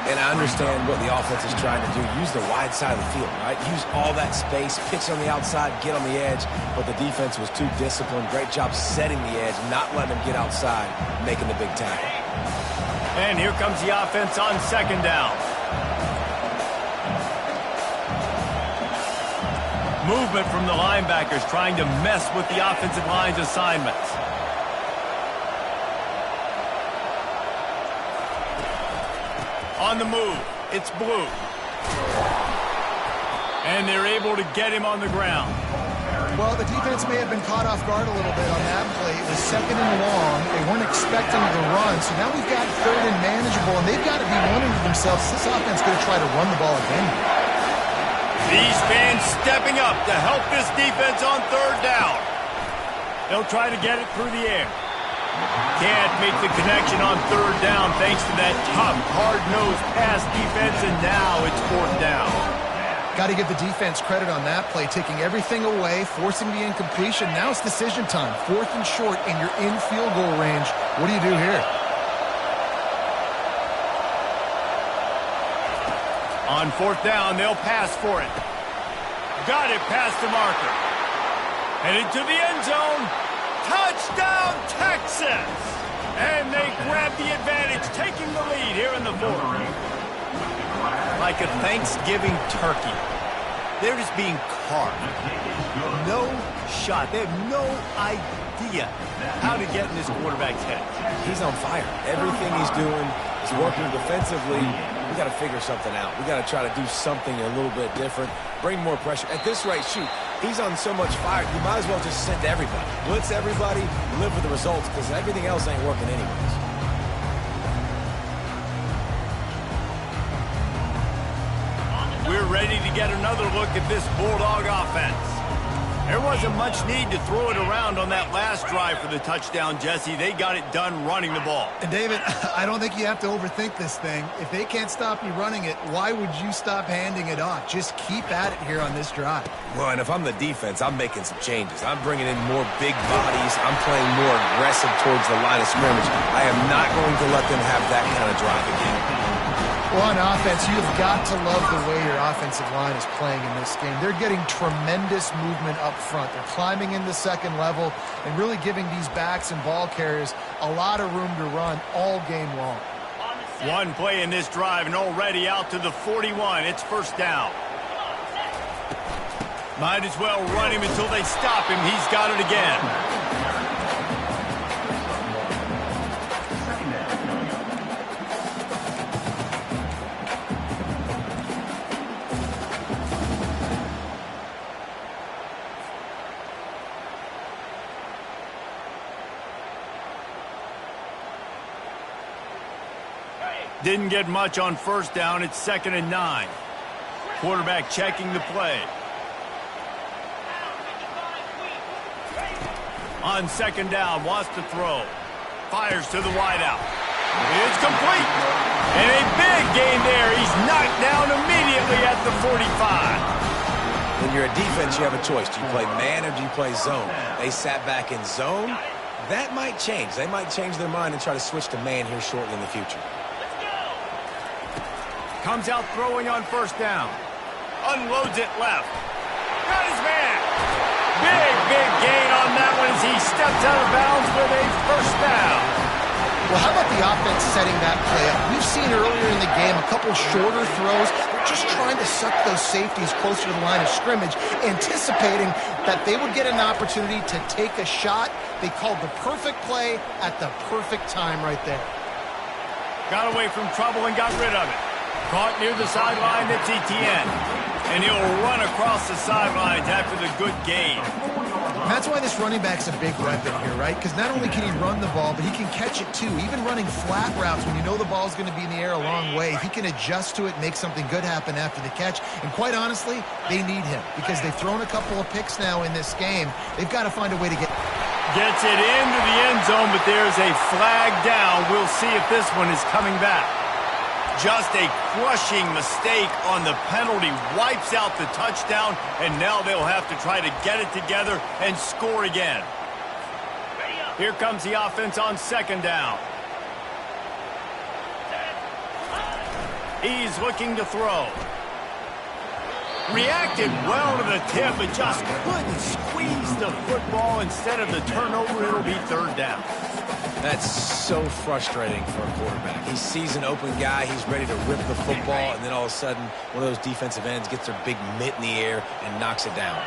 And I understand what the offense is trying to do. Use the wide side of the field, right? Use all that space, pitch on the outside, get on the edge. But the defense was too disciplined. Great job setting the edge, not letting them get outside, making the big tackle. And here comes the offense on second down. Movement from the linebackers trying to mess with the offensive line's assignments. On the move, it's Blue. And they're able to get him on the ground. Well, the defense may have been caught off guard a little bit on that play. It was second and long. They weren't expecting the run, so now we've got third and manageable, and they've got to be wondering to themselves, is this offense going to try to run the ball again? These fans stepping up to help this defense on third down. They'll try to get it through the air. Can't make the connection on third down thanks to that tough, hard-nosed pass defense, and now it's fourth down. Got to give the defense credit on that play, taking everything away, forcing the incompletion. Now it's decision time. Fourth and short, and you're in field goal range. What do you do here? On fourth down, they'll pass for it. Got it past the marker. Headed to the end zone. Touchdown, Texas! And they grab the advantage, taking the lead here in the fourth. Like a Thanksgiving turkey. They're just being carved. No shot. They have no idea how to get in this quarterback's head. He's on fire. Everything he's doing is working defensively. We got to figure something out. We got to try to do something a little bit different. Bring more pressure. At this rate, shoot, he's on so much fire, you might as well just send everybody. Blitz everybody, live with the results, because everything else ain't working anyways. We're ready to get another look at this Bulldog offense. There wasn't much need to throw it around on that last drive for the touchdown, Jesse. They got it done running the ball. And David, I don't think you have to overthink this thing. If they can't stop you running it, why would you stop handing it off? Just keep at it here on this drive. Well, and if I'm the defense, I'm making some changes. I'm bringing in more big bodies. I'm playing more aggressive towards the line of scrimmage. I am not going to let them have that kind of drive again. Well, on offense, you've got to love the way your offensive line is playing in this game. They're getting tremendous movement up front. They're climbing in the second level and really giving these backs and ball carriers a lot of room to run all game long. One play in this drive and already out to the 41. It's first down. Might as well run him until they stop him. He's got it again. Didn't get much on first down. It's 2nd and 9. Quarterback checking the play. On second down, wants to throw. Fires to the wideout. It's complete. And a big gain there. He's knocked down immediately at the 45. When you're a defense, you have a choice. Do you play man or do you play zone? They sat back in zone. That might change. They might change their mind and try to switch to man here shortly in the future. Comes out throwing on first down. Unloads it left. Got his man. Big gain on that one as he steps out of bounds with a first down. Well, how about the offense setting that play up? We've seen earlier in the game a couple shorter throws. They're just trying to suck those safeties closer to the line of scrimmage, anticipating that they would get an opportunity to take a shot. They called the perfect play at the perfect time right there. Got away from trouble and got rid of it. Caught near the sideline, it's Etienne. And he'll run across the sidelines after the good gain. And that's why this running back's a big weapon here, right? Because not only can he run the ball, but he can catch it too. Even running flat routes when you know the ball's going to be in the air a long way, he can adjust to it, make something good happen after the catch. And quite honestly, they need him because they've thrown a couple of picks now in this game. They've got to find a way to get... Gets it into the end zone, but there's a flag down. We'll see if this one is coming back. Just a crushing mistake on the penalty. Wipes out the touchdown, and now they'll have to try to get it together and score again. Here comes the offense on second down. He's looking to throw. Reacted well to the tip, but just couldn't squeeze the football. Instead of the turnover, it'll be third down. That's so frustrating for a quarterback. He sees an open guy, he's ready to rip the football, and then all of a sudden, one of those defensive ends gets their big mitt in the air and knocks it down.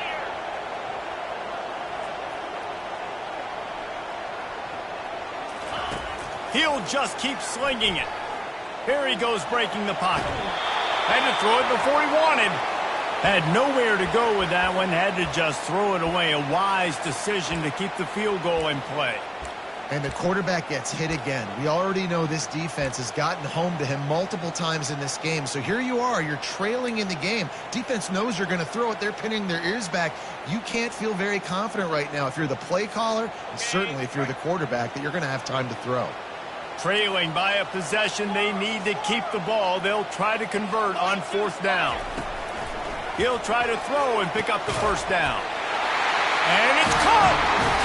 He'll just keep slinging it. Here he goes breaking the pocket. Had to throw it before he wanted. Had nowhere to go with that one. Had to just throw it away. A wise decision to keep the field goal in play. And the quarterback gets hit again. We already know this defense has gotten home to him multiple times in this game. So here you are, you're trailing in the game. Defense knows you're going to throw it. They're pinning their ears back. You can't feel very confident right now if you're the play caller, and certainly if you're the quarterback, that you're going to have time to throw. Trailing by a possession, they need to keep the ball. They'll try to convert on fourth down. He'll try to throw and pick up the first down. And it's caught!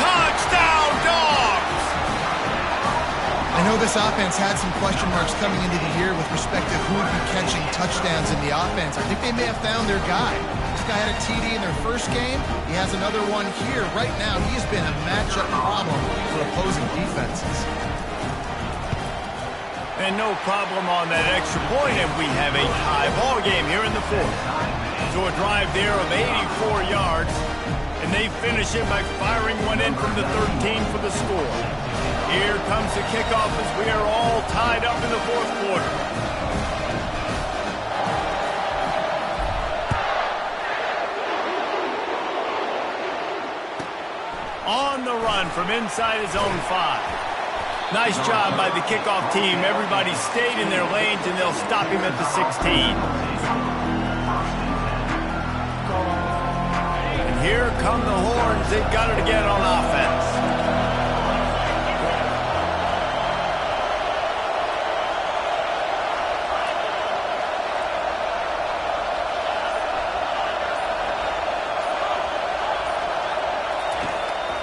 Touchdown, Dogs! I know this offense had some question marks coming into the year with respect to who would be catching touchdowns in the offense. I think they may have found their guy. This guy had a TD in their first game. He has another one here. Right now, he has been a matchup problem for opposing defenses. And no problem on that extra point, and we have a high ball game here in the fourth. So a drive there of 84 yards, and they finish it by firing one in from the 13 for the score. Here comes the kickoff as we are all tied up in the fourth quarter. On the run from inside his own 5. Nice job by the kickoff team. Everybody stayed in their lanes, and they'll stop him at the 16. And here come the horns. They've got it again on offense.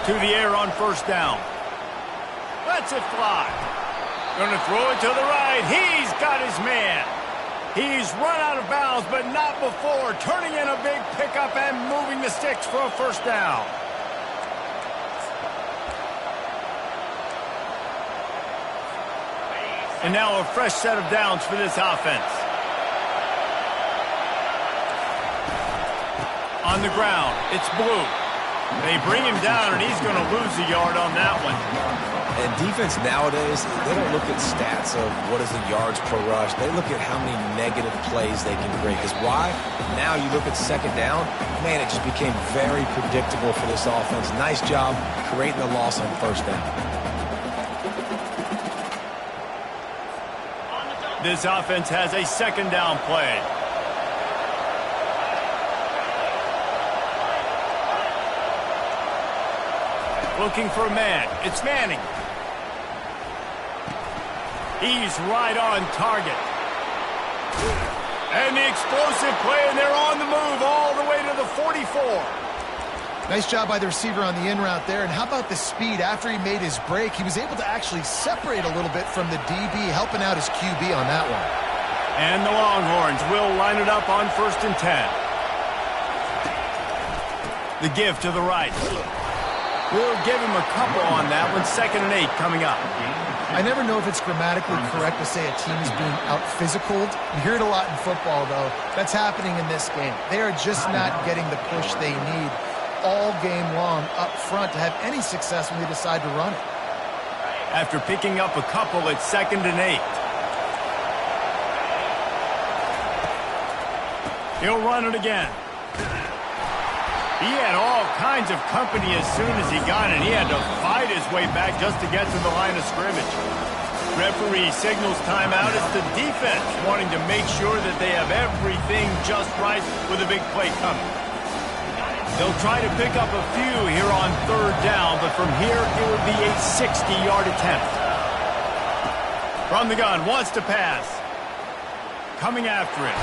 To the air on first down. Lets it fly. Going to throw it to the right. He's got his man. He's run out of bounds, but not before. Turning in a big pickup and moving the sticks for a first down. And now a fresh set of downs for this offense. On the ground, it's Blue. They bring him down, and he's going to lose a yard on that one. And defense nowadays, they don't look at stats of what is the yards per rush. They look at how many negative plays they can create. Because why? Now you look at second down, man, it just became very predictable for this offense. Nice job creating the loss on first down. This offense has a second down play. Looking for a man. It's Manning. He's right on target. And the explosive play, and they're on the move all the way to the 44. Nice job by the receiver on the in route there. And how about the speed? After he made his break, he was able to actually separate a little bit from the DB, helping out his QB on that one. And the Longhorns will line it up on 1st and 10. The give to the right. We'll give him a couple on that one. 2nd and 8 coming up. I never know if it's grammatically correct to say a team is being out-physicaled. You hear it a lot in football, though. That's happening in this game. They are just not getting the push they need all game long up front to have any success when they decide to run it. After picking up a couple, it's 2nd and 8. He'll run it again. He had all kinds of company as soon as he got it. He had to fight his way back just to get to the line of scrimmage. Referee signals timeout. It's the defense wanting to make sure that they have everything just right with a big play coming. They'll try to pick up a few here on 3rd down, but from here it would be a 60-yard attempt. From the gun, wants to pass. Coming after it.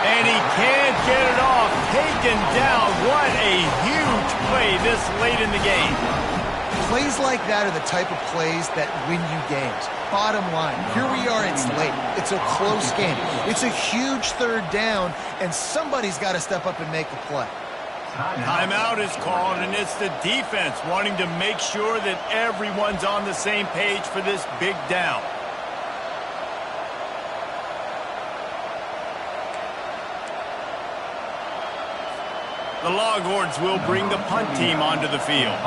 And he can't get it off. Taken down. What a huge play this late in the game. Plays like that are the type of plays that win you games. Bottom line, here we are, it's late. It's a close game. It's a huge 3rd down, and somebody's got to step up and make a play. Timeout is called, and it's the defense wanting to make sure that everyone's on the same page for this big down. The Longhorns will bring the punt team onto the field.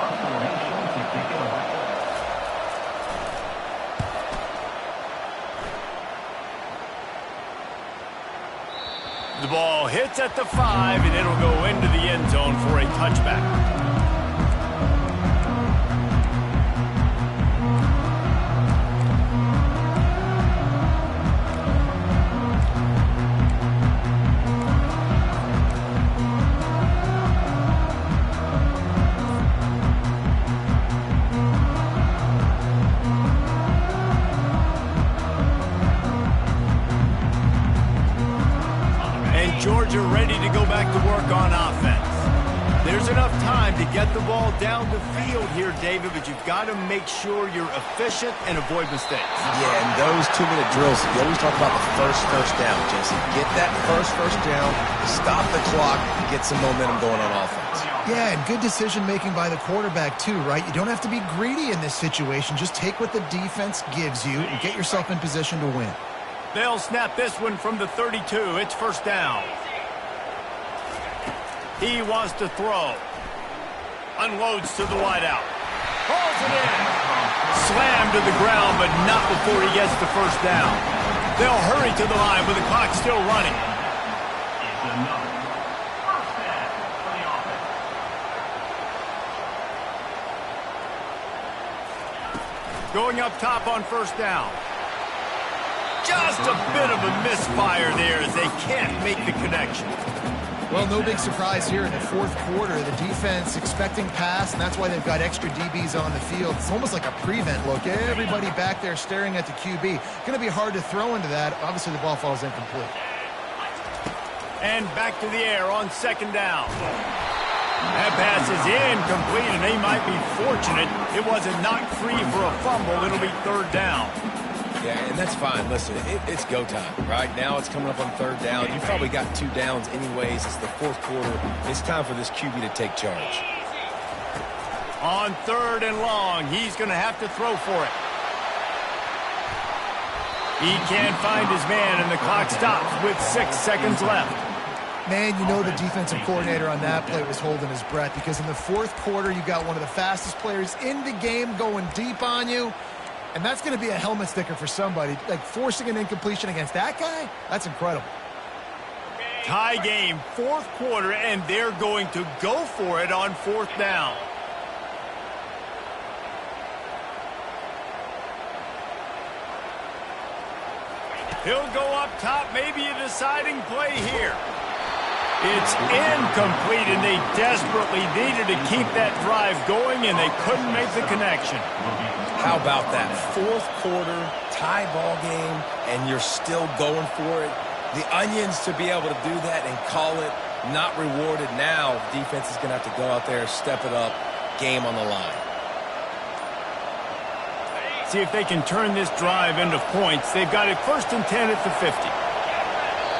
The ball hits at the 5, and it'll go into the end zone for a touchback. Georgia ready to go back to work on offense. There's enough time to get the ball down the field here, David, but you've got to make sure you're efficient and avoid mistakes. Yeah, and those 2-minute drills, you always talk about the first down, Jesse. Get that first down, stop the clock, get some momentum going on offense. Yeah, and good decision-making by the quarterback, too, right? You don't have to be greedy in this situation. Just take what the defense gives you and get yourself in position to win. They'll snap this one from the 32. It's 1st down. He wants to throw. Unloads to the wideout. Pulls it in. Slammed to the ground, but not before he gets the 1st down. They'll hurry to the line with the clock still running. Going up top on 1st down. Just a bit of a misfire there as they can't make the connection. Well, no big surprise here in the 4th quarter. The defense expecting pass, and that's why they've got extra DBs on the field. It's almost like a prevent look. Everybody back there staring at the QB. Going to be hard to throw into that. Obviously, the ball falls incomplete. And back to the air on 2nd down. That pass is incomplete, and they might be fortunate it wasn't knocked free for a fumble. It'll be 3rd down. Yeah, and that's fine. Listen, it's go time. Right now it's coming up on 3rd down. You've probably got 2 downs anyways. It's the 4th quarter. It's time for this QB to take charge. On 3rd and long, he's going to have to throw for it. He can't find his man, and the clock stops with 6 seconds left. Man, you know the defensive coordinator on that play was holding his breath because in the 4th quarter, you got one of the fastest players in the game going deep on you. And that's going to be a helmet sticker for somebody. Like, forcing an incompletion against that guy, that's incredible. Tie game, 4th quarter, and they're going to go for it on 4th down. He'll go up top, maybe a deciding play here. It's incomplete, and they desperately needed to keep that drive going, and they couldn't make the connection. How about that? 4th quarter, tie ball game, and you're still going for it. The onions to be able to do that and call it not rewarded now. Defense is going to have to go out there, step it up, game on the line. See if they can turn this drive into points. They've got it 1st and 10 at the 50.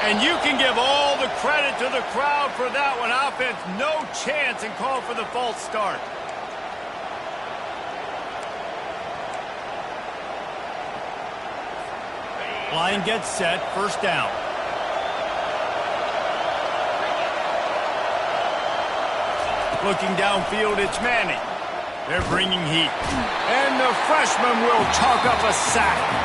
And you can give all the credit to the crowd for that one. Offense, no chance, and call for the false start. Line gets set, first down. Looking downfield, it's Manning. They're bringing heat. And the freshman will chalk up a sack.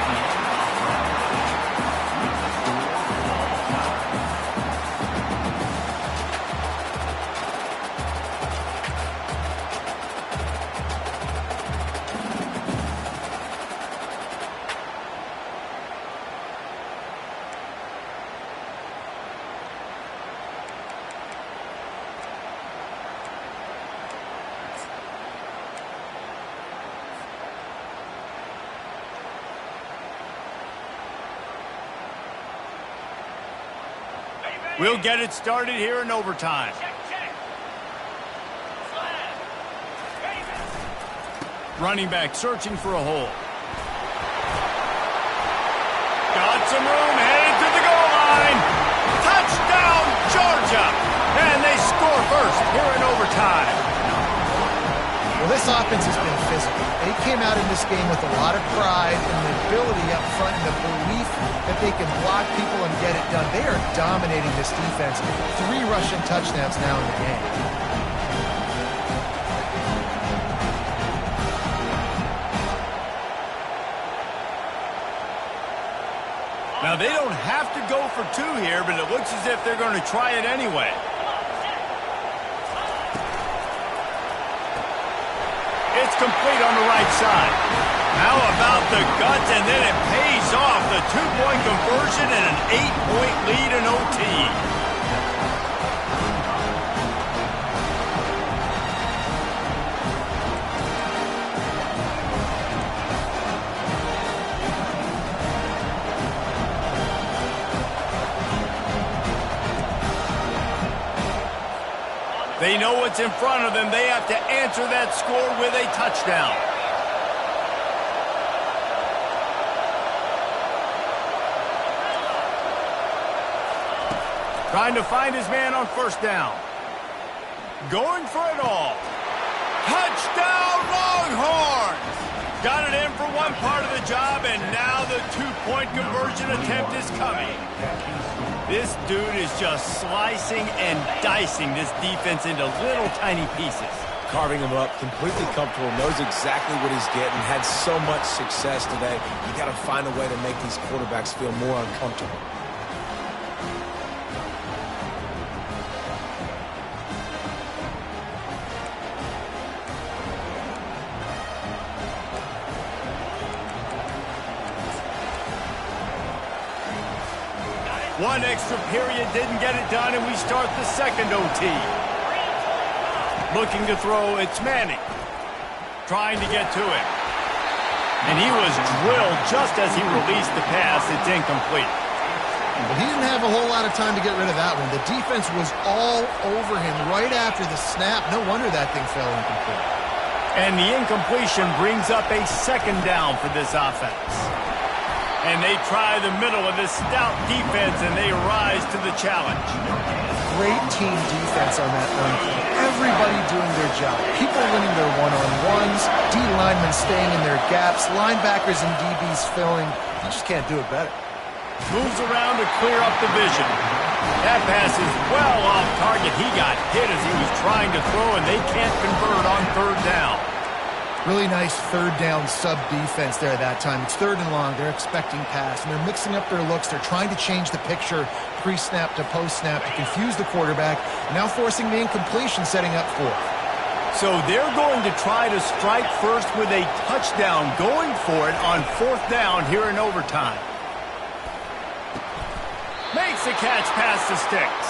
We'll get it started here in overtime. Running back searching for a hole. Got some room, headed to the goal line. Touchdown, Georgia! And they score first here in overtime. Well, this offense has been physical. They came out in this game with a lot of pride and the ability up front and the belief that they can block people and get it done. They are dominating this defense. 3 rushing touchdowns now in the game. Now, they don't have to go for 2 here, but it looks as if they're going to try it anyway. It's complete on the right side. How about the guts, and then it pays off. The 2-point conversion and an 8-point lead in OT. They know what's in front of them. They have to answer that score with a touchdown. Trying to find his man on first down. Going for it all. Touchdown, Longhorns! Got it in for one part of the job, and now the 2-point conversion attempt is coming. This dude is just slicing and dicing this defense into little tiny pieces. Carving him up, completely comfortable, knows exactly what he's getting, had so much success today. You got to find a way to make these quarterbacks feel more uncomfortable. One extra period didn't get it done, and we start the second OT. Looking to throw, it's Manning. Trying to get to it. And he was drilled just as he released the pass. It's incomplete. Well, he didn't have a whole lot of time to get rid of that one. The defense was all over him right after the snap. No wonder that thing fell incomplete. And the incompletion brings up a second down for this offense. And they try the middle of this stout defense, and they rise to the challenge. Great team defense on that run. Everybody doing their job. People winning their one-on-ones, D linemen staying in their gaps, linebackers and DBs filling. You just can't do it better. Moves around to clear up the vision. That pass is well off target. He got hit as he was trying to throw, and they can't convert on third down. Really nice third down sub-defense there that time. It's 3rd and long. They're expecting pass, and they're mixing up their looks. They're trying to change the picture pre-snap to post-snap to confuse the quarterback, now forcing the incompletion, setting up 4th. So they're going to try to strike first with a touchdown, going for it on 4th down here in overtime. Makes the catch past the sticks.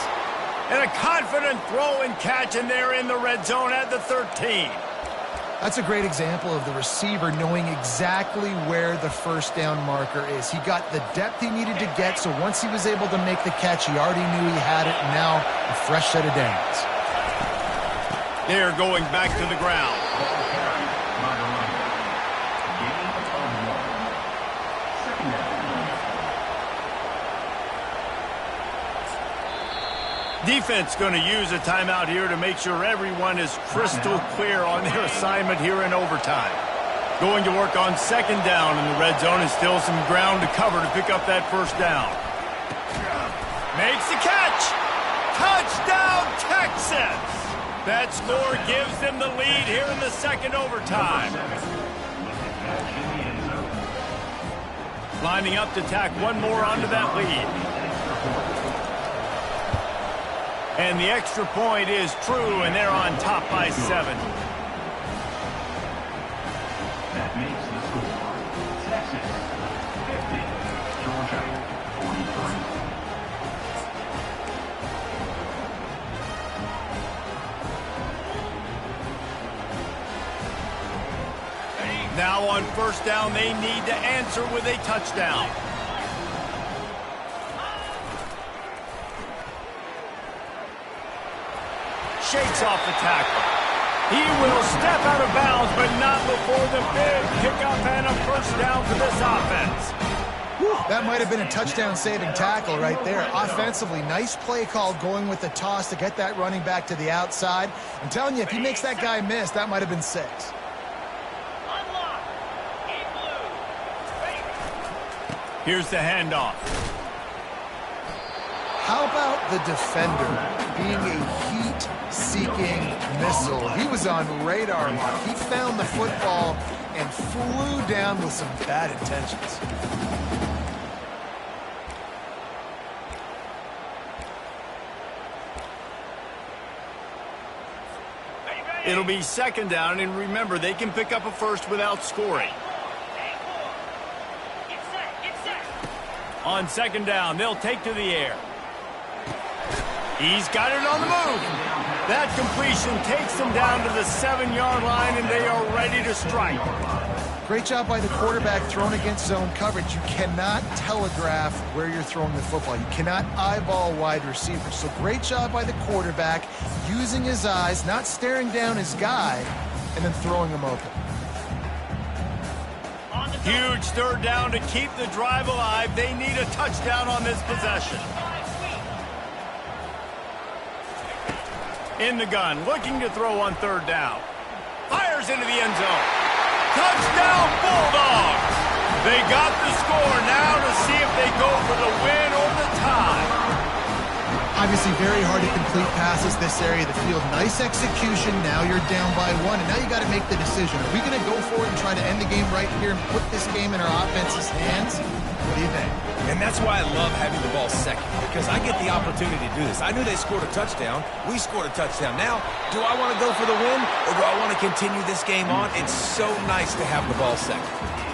And a confident throw and catch, and they're in the red zone at the 13. That's a great example of the receiver knowing exactly where the first down marker is. He got the depth he needed to get, so once he was able to make the catch, he already knew he had it, and now a fresh set of downs. They're going back to the ground. Defense going to use a timeout here to make sure everyone is crystal clear on their assignment here in overtime. Going to work on second down in the red zone, and still some ground to cover to pick up that first down. Makes the catch. Touchdown, Texas. That score gives them the lead here in the second overtime. Lining up to tack one more onto that lead. And the extra point is true, and they're on top by 7. That makes the score Texas 50, Georgia 43. Now on first down, they need to answer with a touchdown. Shakes off the tackle. He will step out of bounds, but not before the big pickup and a first down for this offense. That might have been a touchdown-saving tackle right there. Offensively, nice play call going with the toss to get that running back to the outside. I'm telling you, if he makes that guy miss, that might have been 6. Here's the handoff. How about the defender being a heat-seeking missile? He was on radar lock. He found the football and flew down with some bad intentions. It'll be second down, and remember, they can pick up a first without scoring. On second down, they'll take to the air. He's got it on the move. That completion takes them down to the 7-yard line, and they are ready to strike. Great job by the quarterback throwing against zone coverage. You cannot telegraph where you're throwing the football. You cannot eyeball wide receivers. So great job by the quarterback using his eyes, not staring down his guy, and then throwing him open. Huge third down to keep the drive alive. They need a touchdown on this possession. In the gun, looking to throw on third down. Fires into the end zone. Touchdown, Bulldogs! They got the score now to see if they go for the win or the tie. Obviously very hard to complete passes this area of the field. Nice execution. Now you're down by 1, and now you got to make the decision. Are we going to go for it and try to end the game right here and put this game in our offense's hands? What do you think? And that's why I love having the ball second, because I get the opportunity to do this. I knew they scored a touchdown. We scored a touchdown. Now, do I want to go for the win, or do I want to continue this game on? It's so nice to have the ball second.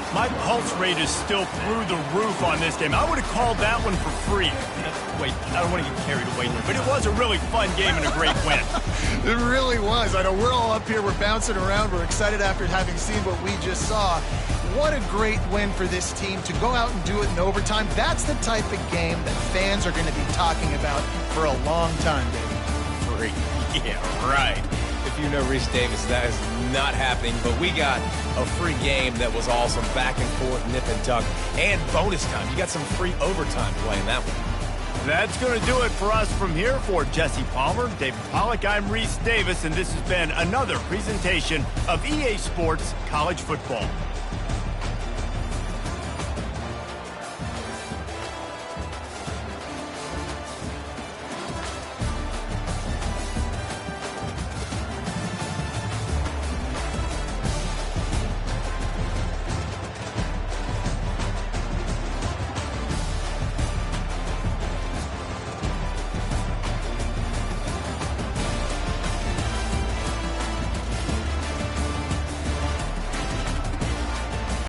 My pulse rate is still through the roof on this game. I would have called that one for free. Wait, I don't want to get carried away here, but it was a really fun game and a great win. It really was. I know we're all up here. We're bouncing around. We're excited after having seen what we just saw. What a great win for this team to go out and do it in overtime. That's the type of game that fans are going to be talking about for a long time, baby. Free. Yeah, right. If you know Reese Davis, that is not happening, but we got a free game that was awesome. Back and forth, nip and tuck, and bonus time. You got some free overtime playing that one. That's going to do it for us from here. For Jesse Palmer, David Pollack, I'm Reese Davis, and this has been another presentation of EA Sports College Football.